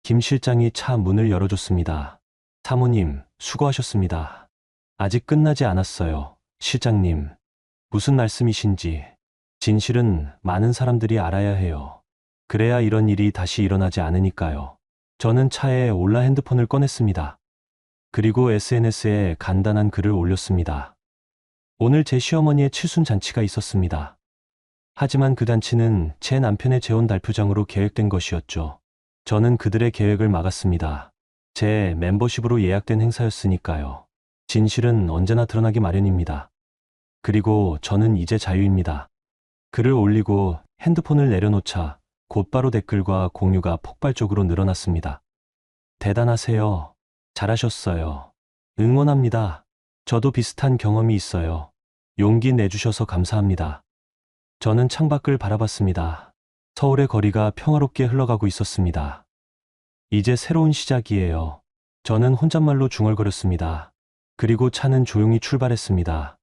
김 실장이 차 문을 열어줬습니다. 사모님, 수고하셨습니다. 아직 끝나지 않았어요. 실장님, 무슨 말씀이신지. 진실은 많은 사람들이 알아야 해요. 그래야 이런 일이 다시 일어나지 않으니까요. 저는 차에 올라 핸드폰을 꺼냈습니다. 그리고 SNS에 간단한 글을 올렸습니다. 오늘 제 시어머니의 칠순잔치가 있었습니다. 하지만 그 잔치는 제 남편의 재혼 달표장으로 계획된 것이었죠. 저는 그들의 계획을 막았습니다. 제 멤버십으로 예약된 행사였으니까요. 진실은 언제나 드러나기 마련입니다. 그리고 저는 이제 자유입니다. 글을 올리고 핸드폰을 내려놓자 곧바로 댓글과 공유가 폭발적으로 늘어났습니다. 대단하세요. 잘하셨어요. 응원합니다. 저도 비슷한 경험이 있어요. 용기 내주셔서 감사합니다. 저는 창밖을 바라봤습니다. 서울의 거리가 평화롭게 흘러가고 있었습니다. 이제 새로운 시작이에요. 저는 혼잣말로 중얼거렸습니다. 그리고 차는 조용히 출발했습니다.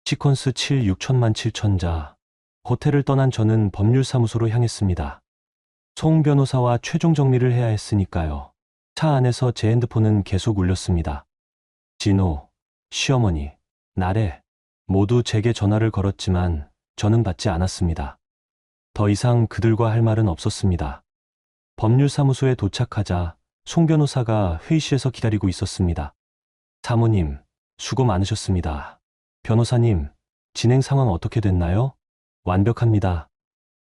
시퀀스 7 6천만 7천자. 호텔을 떠난 저는 법률사무소로 향했습니다. 송 변호사와 최종 정리를 해야 했으니까요. 차 안에서 제 핸드폰은 계속 울렸습니다. 진호, 시어머니, 나래 모두 제게 전화를 걸었지만 저는 받지 않았습니다. 더 이상 그들과 할 말은 없었습니다. 법률사무소에 도착하자 송 변호사가 회의실에서 기다리고 있었습니다. 사모님, 수고 많으셨습니다. 변호사님, 진행 상황 어떻게 됐나요? 완벽합니다.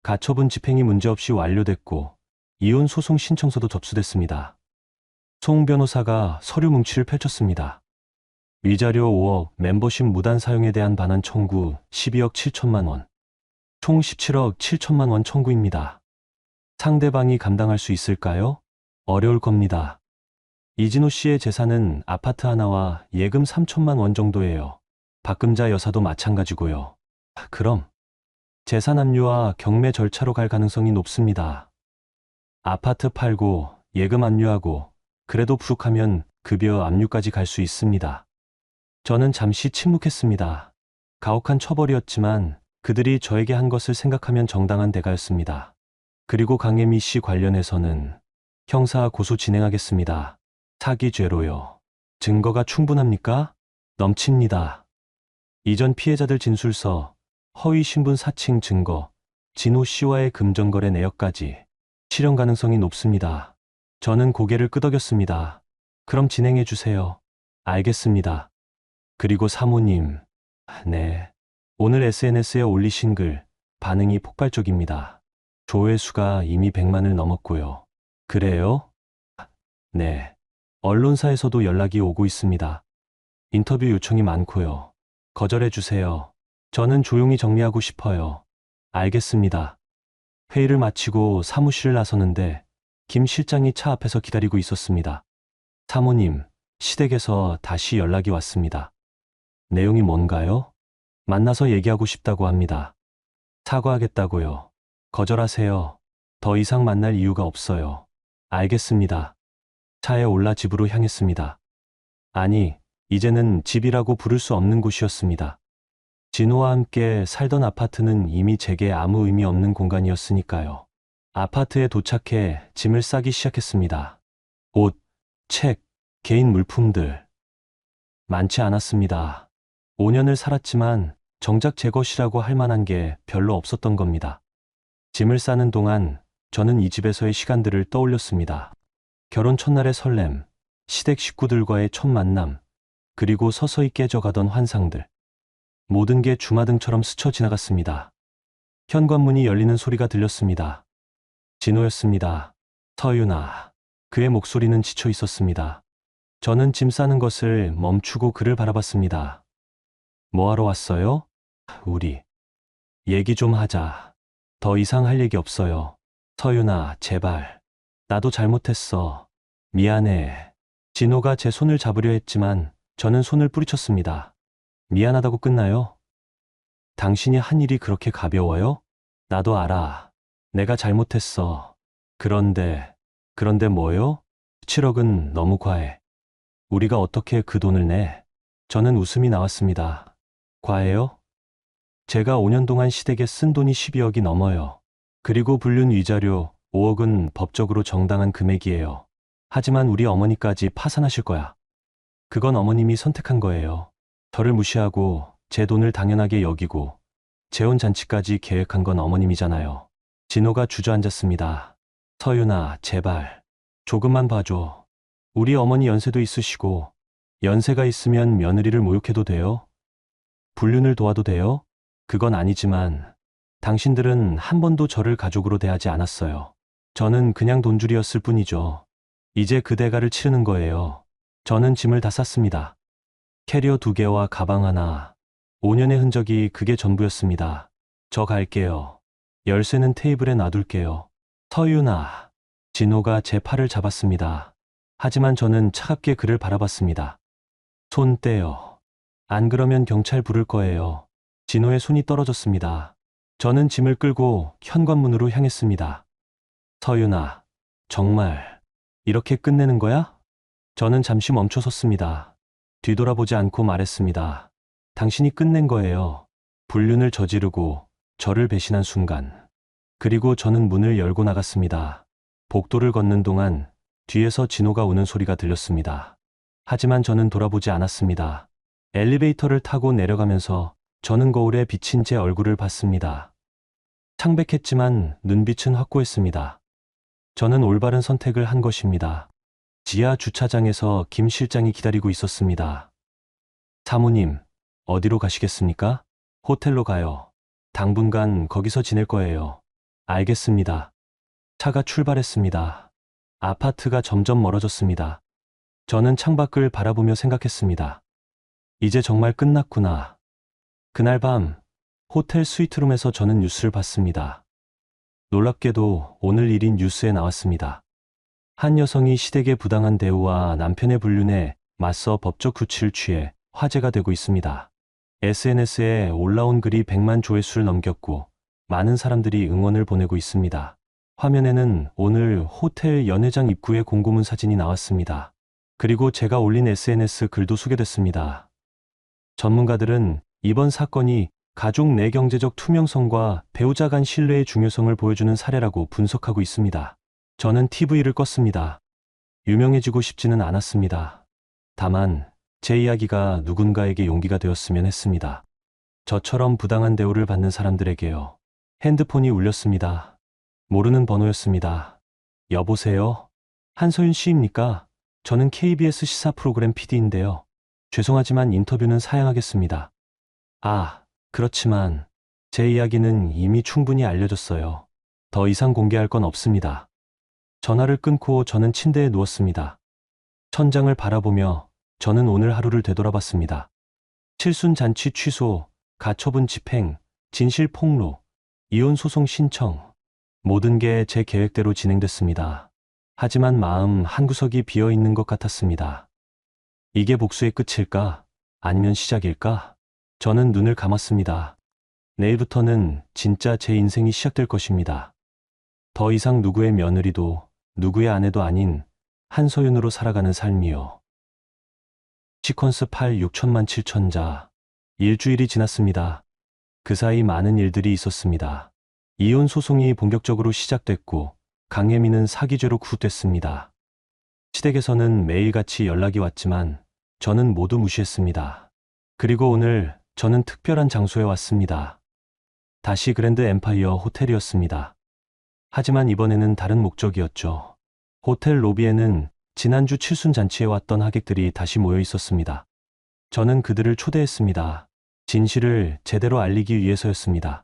가처분 집행이 문제없이 완료됐고 이혼 소송 신청서도 접수됐습니다. 송 변호사가 서류 뭉치를 펼쳤습니다. 위자료 5억, 멤버십 무단 사용에 대한 반환 청구 12억 7천만 원, 총 17억 7천만 원 청구입니다. 상대방이 감당할 수 있을까요? 어려울 겁니다. 이진호 씨의 재산은 아파트 하나와 예금 3천만 원 정도예요. 박금자 여사도 마찬가지고요. 그럼 재산 압류와 경매 절차로 갈 가능성이 높습니다. 아파트 팔고 예금 압류하고 그래도 부족하면 급여 압류까지 갈 수 있습니다. 저는 잠시 침묵했습니다. 가혹한 처벌이었지만 그들이 저에게 한 것을 생각하면 정당한 대가였습니다. 그리고 강혜미 씨 관련해서는 형사 고소 진행하겠습니다. 사기죄로요. 증거가 충분합니까? 넘칩니다. 이전 피해자들 진술서, 허위 신분 사칭 증거, 진호 씨와의 금전거래 내역까지 실현 가능성이 높습니다. 저는 고개를 끄덕였습니다. 그럼 진행해 주세요. 알겠습니다. 그리고 사모님, 네. 오늘 SNS에 올리신 글, 반응이 폭발적입니다. 조회수가 이미 100만을 넘었고요. 그래요? 네. 언론사에서도 연락이 오고 있습니다. 인터뷰 요청이 많고요. 거절해 주세요. 저는 조용히 정리하고 싶어요. 알겠습니다. 회의를 마치고 사무실을 나서는데 김 실장이 차 앞에서 기다리고 있었습니다. 사모님, 시댁에서 다시 연락이 왔습니다. 내용이 뭔가요? 만나서 얘기하고 싶다고 합니다. 사과하겠다고요. 거절하세요. 더 이상 만날 이유가 없어요. 알겠습니다. 차에 올라 집으로 향했습니다. 아니, 이제는 집이라고 부를 수 없는 곳이었습니다. 진호와 함께 살던 아파트는 이미 제게 아무 의미 없는 공간이었으니까요. 아파트에 도착해 짐을 싸기 시작했습니다. 옷, 책, 개인 물품들. 많지 않았습니다. 5년을 살았지만 정작 제 것이라고 할 만한 게 별로 없었던 겁니다. 짐을 싸는 동안 저는 이 집에서의 시간들을 떠올렸습니다. 결혼 첫날의 설렘, 시댁 식구들과의 첫 만남, 그리고 서서히 깨져가던 환상들. 모든 게 주마등처럼 스쳐 지나갔습니다. 현관문이 열리는 소리가 들렸습니다. 진호였습니다. 서윤아. 그의 목소리는 지쳐 있었습니다. 저는 짐 싸는 것을 멈추고 그를 바라봤습니다. 뭐하러 왔어요? 우리. 얘기 좀 하자. 더 이상 할 얘기 없어요. 서윤아, 제발. 나도 잘못했어. 미안해. 진호가 제 손을 잡으려 했지만 저는 손을 뿌리쳤습니다. 미안하다고 끝나요? 당신이 한 일이 그렇게 가벼워요? 나도 알아. 내가 잘못했어. 그런데 뭐요? 7억은 너무 과해. 우리가 어떻게 그 돈을 내? 저는 웃음이 나왔습니다. 과해요? 제가 5년 동안 시댁에 쓴 돈이 12억이 넘어요. 그리고 불륜 위자료 5억은 법적으로 정당한 금액이에요. 하지만 우리 어머니까지 파산하실 거야. 그건 어머님이 선택한 거예요. 저를 무시하고 제 돈을 당연하게 여기고 재혼 잔치까지 계획한 건 어머님이잖아요. 진호가 주저앉았습니다. 서윤아, 제발. 조금만 봐줘. 우리 어머니 연세도 있으시고 연세가 있으면 며느리를 모욕해도 돼요? 불륜을 도와도 돼요? 그건 아니지만 당신들은 한 번도 저를 가족으로 대하지 않았어요. 저는 그냥 돈줄이었을 뿐이죠. 이제 그 대가를 치르는 거예요. 저는 짐을 다 쌌습니다. 캐리어 2개와 가방 하나. 5년의 흔적이 그게 전부였습니다. 저 갈게요. 열쇠는 테이블에 놔둘게요. 서윤아. 진호가 제 팔을 잡았습니다. 하지만 저는 차갑게 그를 바라봤습니다. 손 떼요. 안 그러면 경찰 부를 거예요. 진호의 손이 떨어졌습니다. 저는 짐을 끌고 현관문으로 향했습니다. 서윤아, 정말 이렇게 끝내는 거야? 저는 잠시 멈춰섰습니다. 뒤돌아보지 않고 말했습니다. 당신이 끝낸 거예요. 불륜을 저지르고 저를 배신한 순간. 그리고 저는 문을 열고 나갔습니다. 복도를 걷는 동안 뒤에서 진호가 우는 소리가 들렸습니다. 하지만 저는 돌아보지 않았습니다. 엘리베이터를 타고 내려가면서 저는 거울에 비친 제 얼굴을 봤습니다. 창백했지만 눈빛은 확고했습니다. 저는 올바른 선택을 한 것입니다. 지하 주차장에서 김 실장이 기다리고 있었습니다. 사모님, 어디로 가시겠습니까? 호텔로 가요. 당분간 거기서 지낼 거예요. 알겠습니다. 차가 출발했습니다. 아파트가 점점 멀어졌습니다. 저는 창밖을 바라보며 생각했습니다. 이제 정말 끝났구나. 그날 밤 호텔 스위트룸에서 저는 뉴스를 봤습니다. 놀랍게도 오늘 일인 뉴스에 나왔습니다. 한 여성이 시댁의 부당한 대우와 남편의 불륜에 맞서 법적 조치를 취해 화제가 되고 있습니다. SNS에 올라온 글이 100만 조회수를 넘겼고 많은 사람들이 응원을 보내고 있습니다. 화면에는 오늘 호텔 연회장 입구의 공고문 사진이 나왔습니다. 그리고 제가 올린 SNS 글도 소개됐습니다. 전문가들은 이번 사건이 가족 내 경제적 투명성과 배우자 간 신뢰의 중요성을 보여주는 사례라고 분석하고 있습니다. 저는 TV를 껐습니다. 유명해지고 싶지는 않았습니다. 다만 제 이야기가 누군가에게 용기가 되었으면 했습니다. 저처럼 부당한 대우를 받는 사람들에게요. 핸드폰이 울렸습니다. 모르는 번호였습니다. 여보세요? 한소윤 씨입니까? 저는 KBS 시사 프로그램 PD인데요. 죄송하지만 인터뷰는 사양하겠습니다. 아, 그렇지만 제 이야기는 이미 충분히 알려졌어요. 더 이상 공개할 건 없습니다. 전화를 끊고 저는 침대에 누웠습니다. 천장을 바라보며 저는 오늘 하루를 되돌아봤습니다. 칠순잔치 취소, 가처분 집행, 진실 폭로, 이혼 소송 신청. 모든 게 제 계획대로 진행됐습니다. 하지만 마음 한구석이 비어 있는 것 같았습니다. 이게 복수의 끝일까? 아니면 시작일까? 저는 눈을 감았습니다. 내일부터는 진짜 제 인생이 시작될 것입니다. 더 이상 누구의 며느리도 누구의 아내도 아닌 한소윤으로 살아가는 삶이요. 시퀀스 8 6천만 7천자. 일주일이 지났습니다. 그 사이 많은 일들이 있었습니다. 이혼 소송이 본격적으로 시작됐고 강혜미는 사기죄로 구속됐습니다. 시댁에서는 매일같이 연락이 왔지만 저는 모두 무시했습니다. 그리고 오늘 저는 특별한 장소에 왔습니다. 다시 그랜드 엠파이어 호텔이었습니다. 하지만 이번에는 다른 목적이었죠. 호텔 로비에는 지난주 칠순잔치에 왔던 하객들이 다시 모여 있었습니다. 저는 그들을 초대했습니다. 진실을 제대로 알리기 위해서였습니다.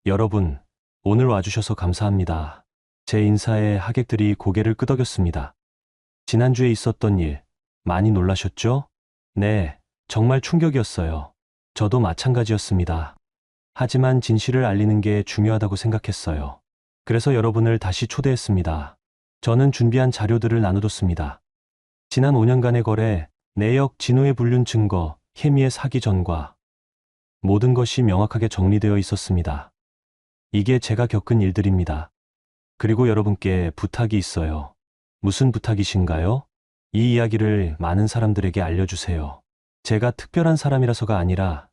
여러분, 오늘 와주셔서 감사합니다. 제 인사에 하객들이 고개를 끄덕였습니다. 지난주에 있었던 일, 많이 놀라셨죠? 네, 정말 충격이었어요. 저도 마찬가지였습니다. 하지만 진실을 알리는 게 중요하다고 생각했어요. 그래서 여러분을 다시 초대했습니다. 저는 준비한 자료들을 나눠줬습니다. 지난 5년간의 거래, 내역, 진호의 불륜 증거, 혜미의 사기 전과 모든 것이 명확하게 정리되어 있었습니다. 이게 제가 겪은 일들입니다. 그리고 여러분께 부탁이 있어요. 무슨 부탁이신가요? 이 이야기를 많은 사람들에게 알려주세요. 제가 특별한 사람이라서가 아니라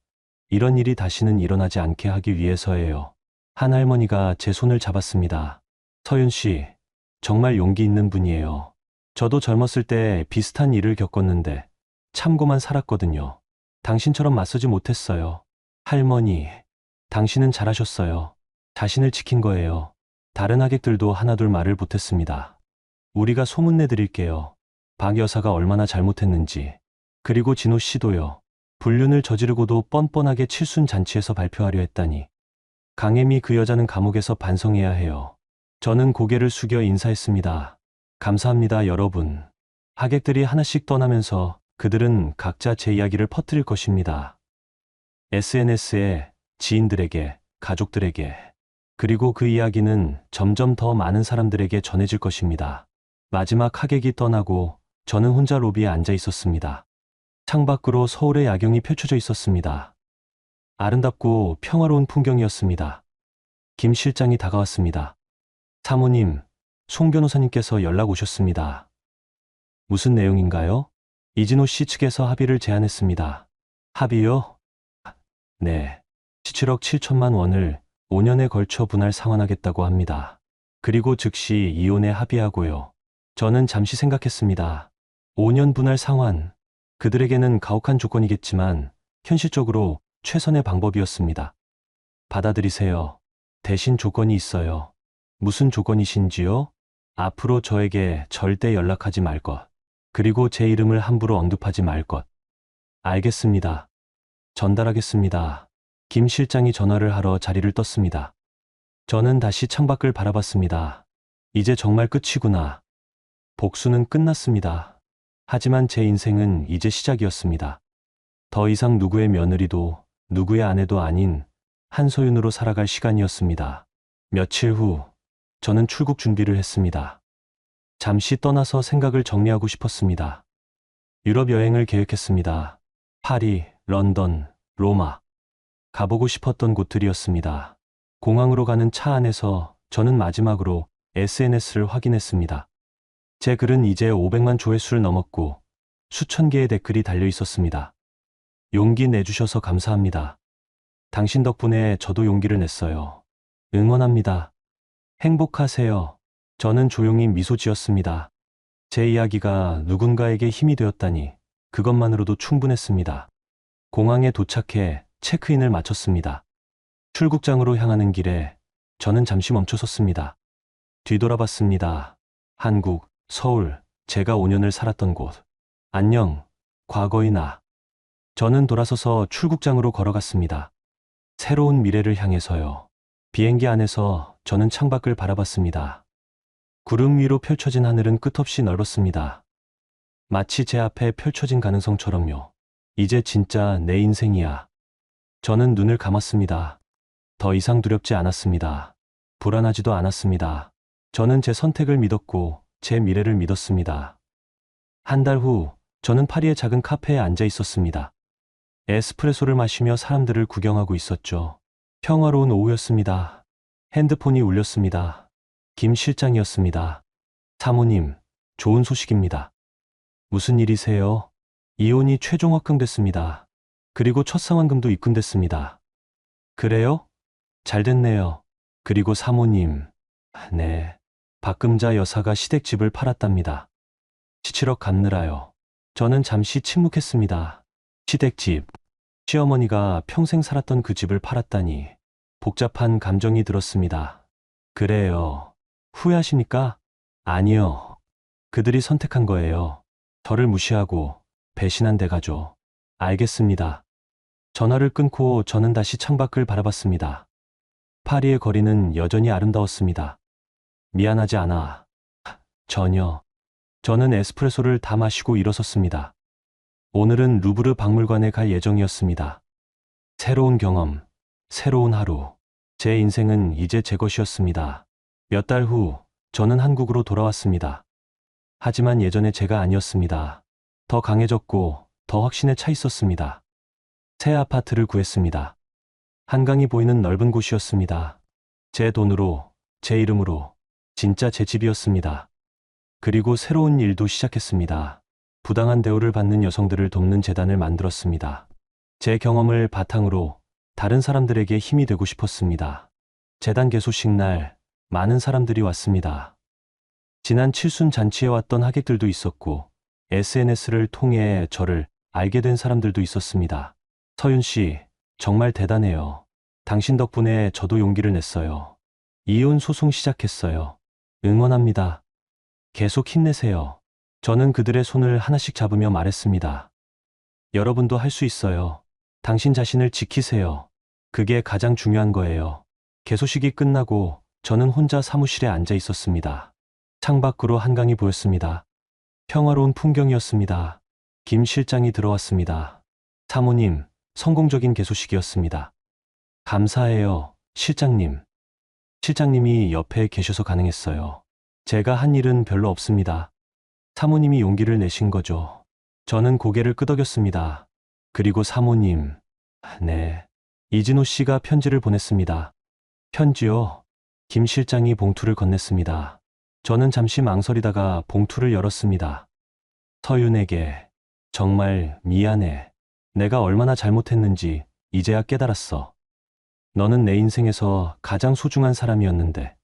이런 일이 다시는 일어나지 않게 하기 위해서예요. 한 할머니가 제 손을 잡았습니다. 서윤 씨, 정말 용기 있는 분이에요. 저도 젊었을 때 비슷한 일을 겪었는데 참고만 살았거든요. 당신처럼 맞서지 못했어요. 할머니, 당신은 잘하셨어요. 자신을 지킨 거예요. 다른 하객들도 하나둘 말을 보탰습니다. 우리가 소문내드릴게요. 박 여사가 얼마나 잘못했는지. 그리고 진호 씨도요. 불륜을 저지르고도 뻔뻔하게 칠순잔치에서 발표하려 했다니. 강혜미 그 여자는 감옥에서 반성해야 해요. 저는 고개를 숙여 인사했습니다. 감사합니다, 여러분. 하객들이 하나씩 떠나면서 그들은 각자 제 이야기를 퍼뜨릴 것입니다. SNS에, 지인들에게, 가족들에게, 그리고 그 이야기는 점점 더 많은 사람들에게 전해질 것입니다. 마지막 하객이 떠나고 저는 혼자 로비에 앉아 있었습니다. 창밖으로 서울의 야경이 펼쳐져 있었습니다. 아름답고 평화로운 풍경이었습니다. 김 실장이 다가왔습니다. 사모님, 송 변호사님께서 연락 오셨습니다. 무슨 내용인가요? 이진호 씨 측에서 합의를 제안했습니다. 합의요? 네. 17억 7천만 원을 5년에 걸쳐 분할 상환하겠다고 합니다. 그리고 즉시 이혼에 합의하고요. 저는 잠시 생각했습니다. 5년 분할 상환. 그들에게는 가혹한 조건이겠지만 현실적으로 최선의 방법이었습니다. 받아들이세요. 대신 조건이 있어요. 무슨 조건이신지요? 앞으로 저에게 절대 연락하지 말 것. 그리고 제 이름을 함부로 언급하지 말 것. 알겠습니다. 전달하겠습니다. 김 실장이 전화를 하러 자리를 떴습니다. 저는 다시 창밖을 바라봤습니다. 이제 정말 끝이구나. 복수는 끝났습니다. 하지만 제 인생은 이제 시작이었습니다. 더 이상 누구의 며느리도 누구의 아내도 아닌 한소윤으로 살아갈 시간이었습니다. 며칠 후 저는 출국 준비를 했습니다. 잠시 떠나서 생각을 정리하고 싶었습니다. 유럽 여행을 계획했습니다. 파리, 런던, 로마. 가보고 싶었던 곳들이었습니다. 공항으로 가는 차 안에서 저는 마지막으로 SNS를 확인했습니다. 제 글은 이제 500만 조회수를 넘었고 수천 개의 댓글이 달려 있었습니다. 용기 내주셔서 감사합니다. 당신 덕분에 저도 용기를 냈어요. 응원합니다. 행복하세요. 저는 조용히 미소 지었습니다. 제 이야기가 누군가에게 힘이 되었다니 그것만으로도 충분했습니다. 공항에 도착해 체크인을 마쳤습니다. 출국장으로 향하는 길에 저는 잠시 멈춰섰습니다. 뒤돌아봤습니다. 한국, 서울, 제가 5년을 살았던 곳. 안녕, 과거의 나. 저는 돌아서서 출국장으로 걸어갔습니다. 새로운 미래를 향해서요. 비행기 안에서 저는 창밖을 바라봤습니다. 구름 위로 펼쳐진 하늘은 끝없이 넓었습니다. 마치 제 앞에 펼쳐진 가능성처럼요. 이제 진짜 내 인생이야. 저는 눈을 감았습니다. 더 이상 두렵지 않았습니다. 불안하지도 않았습니다. 저는 제 선택을 믿었고 제 미래를 믿었습니다. 한 달 후, 저는 파리의 작은 카페에 앉아 있었습니다. 에스프레소를 마시며 사람들을 구경하고 있었죠. 평화로운 오후였습니다. 핸드폰이 울렸습니다. 김 실장이었습니다. 사모님, 좋은 소식입니다. 무슨 일이세요? 이혼이 최종 확정됐습니다. 그리고 첫 상환금도 입금됐습니다. 그래요? 잘 됐네요. 그리고 사모님, 네, 박금자 여사가 시댁집을 팔았답니다. 17억 갚느라요. 저는 잠시 침묵했습니다. 시댁집. 시어머니가 평생 살았던 그 집을 팔았다니 복잡한 감정이 들었습니다. 그래요. 후회하십니까? 아니요. 그들이 선택한 거예요. 저를 무시하고 배신한 대가죠. 알겠습니다. 전화를 끊고 저는 다시 창밖을 바라봤습니다. 파리의 거리는 여전히 아름다웠습니다. 미안하지 않아. 전혀. 저는 에스프레소를 다 마시고 일어섰습니다. 오늘은 루브르 박물관에 갈 예정이었습니다. 새로운 경험, 새로운 하루. 제 인생은 이제 제 것이었습니다. 몇 달 후, 저는 한국으로 돌아왔습니다. 하지만 예전의 제가 아니었습니다. 더 강해졌고, 더 확신에 차 있었습니다. 새 아파트를 구했습니다. 한강이 보이는 넓은 곳이었습니다. 제 돈으로, 제 이름으로, 진짜 제 집이었습니다. 그리고 새로운 일도 시작했습니다. 부당한 대우를 받는 여성들을 돕는 재단을 만들었습니다. 제 경험을 바탕으로 다른 사람들에게 힘이 되고 싶었습니다. 재단 개소식 날 많은 사람들이 왔습니다. 지난 칠순 잔치에 왔던 하객들도 있었고 SNS를 통해 저를 알게 된 사람들도 있었습니다. 서윤 씨, 정말 대단해요. 당신 덕분에 저도 용기를 냈어요. 이혼 소송 시작했어요. 응원합니다. 계속 힘내세요. 저는 그들의 손을 하나씩 잡으며 말했습니다. 여러분도 할 수 있어요. 당신 자신을 지키세요. 그게 가장 중요한 거예요. 개소식이 끝나고 저는 혼자 사무실에 앉아 있었습니다. 창밖으로 한강이 보였습니다. 평화로운 풍경이었습니다. 김 실장이 들어왔습니다. 사모님, 성공적인 개소식이었습니다. 감사해요, 실장님. 실장님이 옆에 계셔서 가능했어요. 제가 한 일은 별로 없습니다. 사모님이 용기를 내신 거죠. 저는 고개를 끄덕였습니다. 그리고 사모님, 네. 이진호 씨가 편지를 보냈습니다. 편지요? 김 실장이 봉투를 건넸습니다. 저는 잠시 망설이다가 봉투를 열었습니다. 서윤에게, 정말 미안해. 내가 얼마나 잘못했는지 이제야 깨달았어. 너는 내 인생에서 가장 소중한 사람이었는데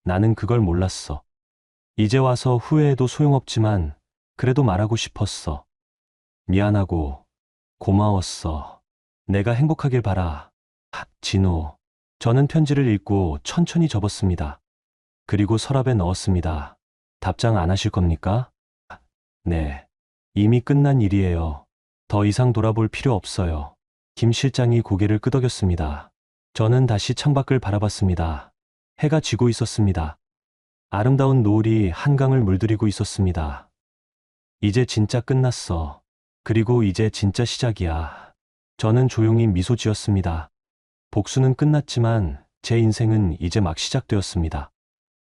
나는 그걸 몰랐어. 이제 와서 후회해도 소용없지만 그래도 말하고 싶었어. 미안하고 고마웠어. 내가 행복하길 바라. 진호. 저는 편지를 읽고 천천히 접었습니다. 그리고 서랍에 넣었습니다. 답장 안 하실 겁니까? 네. 이미 끝난 일이에요. 더 이상 돌아볼 필요 없어요. 김 실장이 고개를 끄덕였습니다. 저는 다시 창밖을 바라봤습니다. 해가 지고 있었습니다. 아름다운 노을이 한강을 물들이고 있었습니다. 이제 진짜 끝났어. 그리고 이제 진짜 시작이야. 저는 조용히 미소 지었습니다. 복수는 끝났지만 제 인생은 이제 막 시작되었습니다.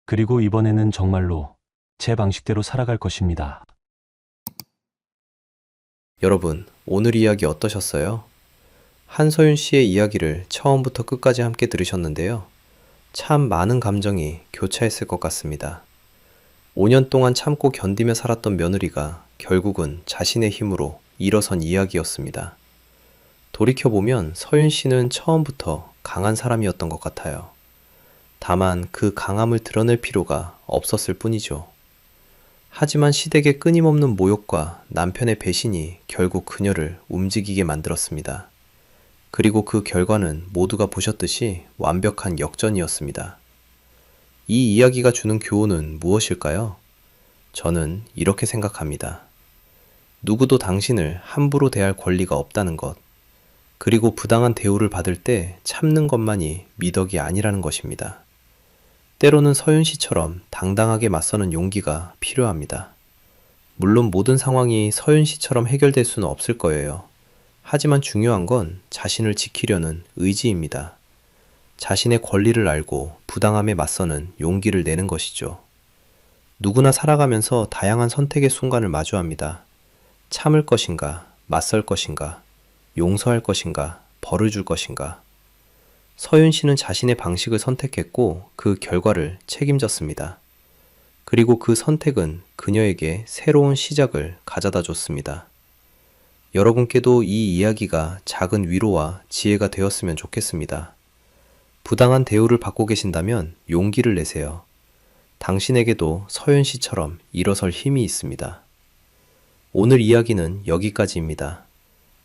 그리고 이번에는 정말로 제 방식대로 살아갈 것입니다. 여러분, 오늘 이야기 어떠셨어요? 한서윤 씨의 이야기를 처음부터 끝까지 함께 들으셨는데요. 참 많은 감정이 교차했을 것 같습니다. 5년 동안 참고 견디며 살았던 며느리가 결국은 자신의 힘으로 일어선 이야기였습니다. 돌이켜보면 서윤 씨는 처음부터 강한 사람이었던 것 같아요. 다만 그 강함을 드러낼 필요가 없었을 뿐이죠. 하지만 시댁의 끊임없는 모욕과 남편의 배신이 결국 그녀를 움직이게 만들었습니다. 그리고 그 결과는 모두가 보셨듯이 완벽한 역전이었습니다. 이 이야기가 주는 교훈은 무엇일까요? 저는 이렇게 생각합니다. 누구도 당신을 함부로 대할 권리가 없다는 것, 그리고 부당한 대우를 받을 때 참는 것만이 미덕이 아니라는 것입니다. 때로는 서윤 씨처럼 당당하게 맞서는 용기가 필요합니다. 물론 모든 상황이 서윤 씨처럼 해결될 수는 없을 거예요. 하지만 중요한 건 자신을 지키려는 의지입니다. 자신의 권리를 알고 부당함에 맞서는 용기를 내는 것이죠. 누구나 살아가면서 다양한 선택의 순간을 마주합니다. 참을 것인가, 맞설 것인가, 용서할 것인가, 벌을 줄 것인가. 서윤 씨는 자신의 방식을 선택했고 그 결과를 책임졌습니다. 그리고 그 선택은 그녀에게 새로운 시작을 가져다 줬습니다. 여러분께도 이 이야기가 작은 위로와 지혜가 되었으면 좋겠습니다. 부당한 대우를 받고 계신다면 용기를 내세요. 당신에게도 서윤 씨처럼 일어설 힘이 있습니다. 오늘 이야기는 여기까지입니다.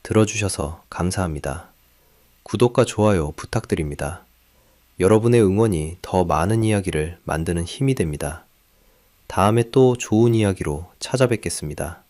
들어주셔서 감사합니다. 구독과 좋아요 부탁드립니다. 여러분의 응원이 더 많은 이야기를 만드는 힘이 됩니다. 다음에 또 좋은 이야기로 찾아뵙겠습니다.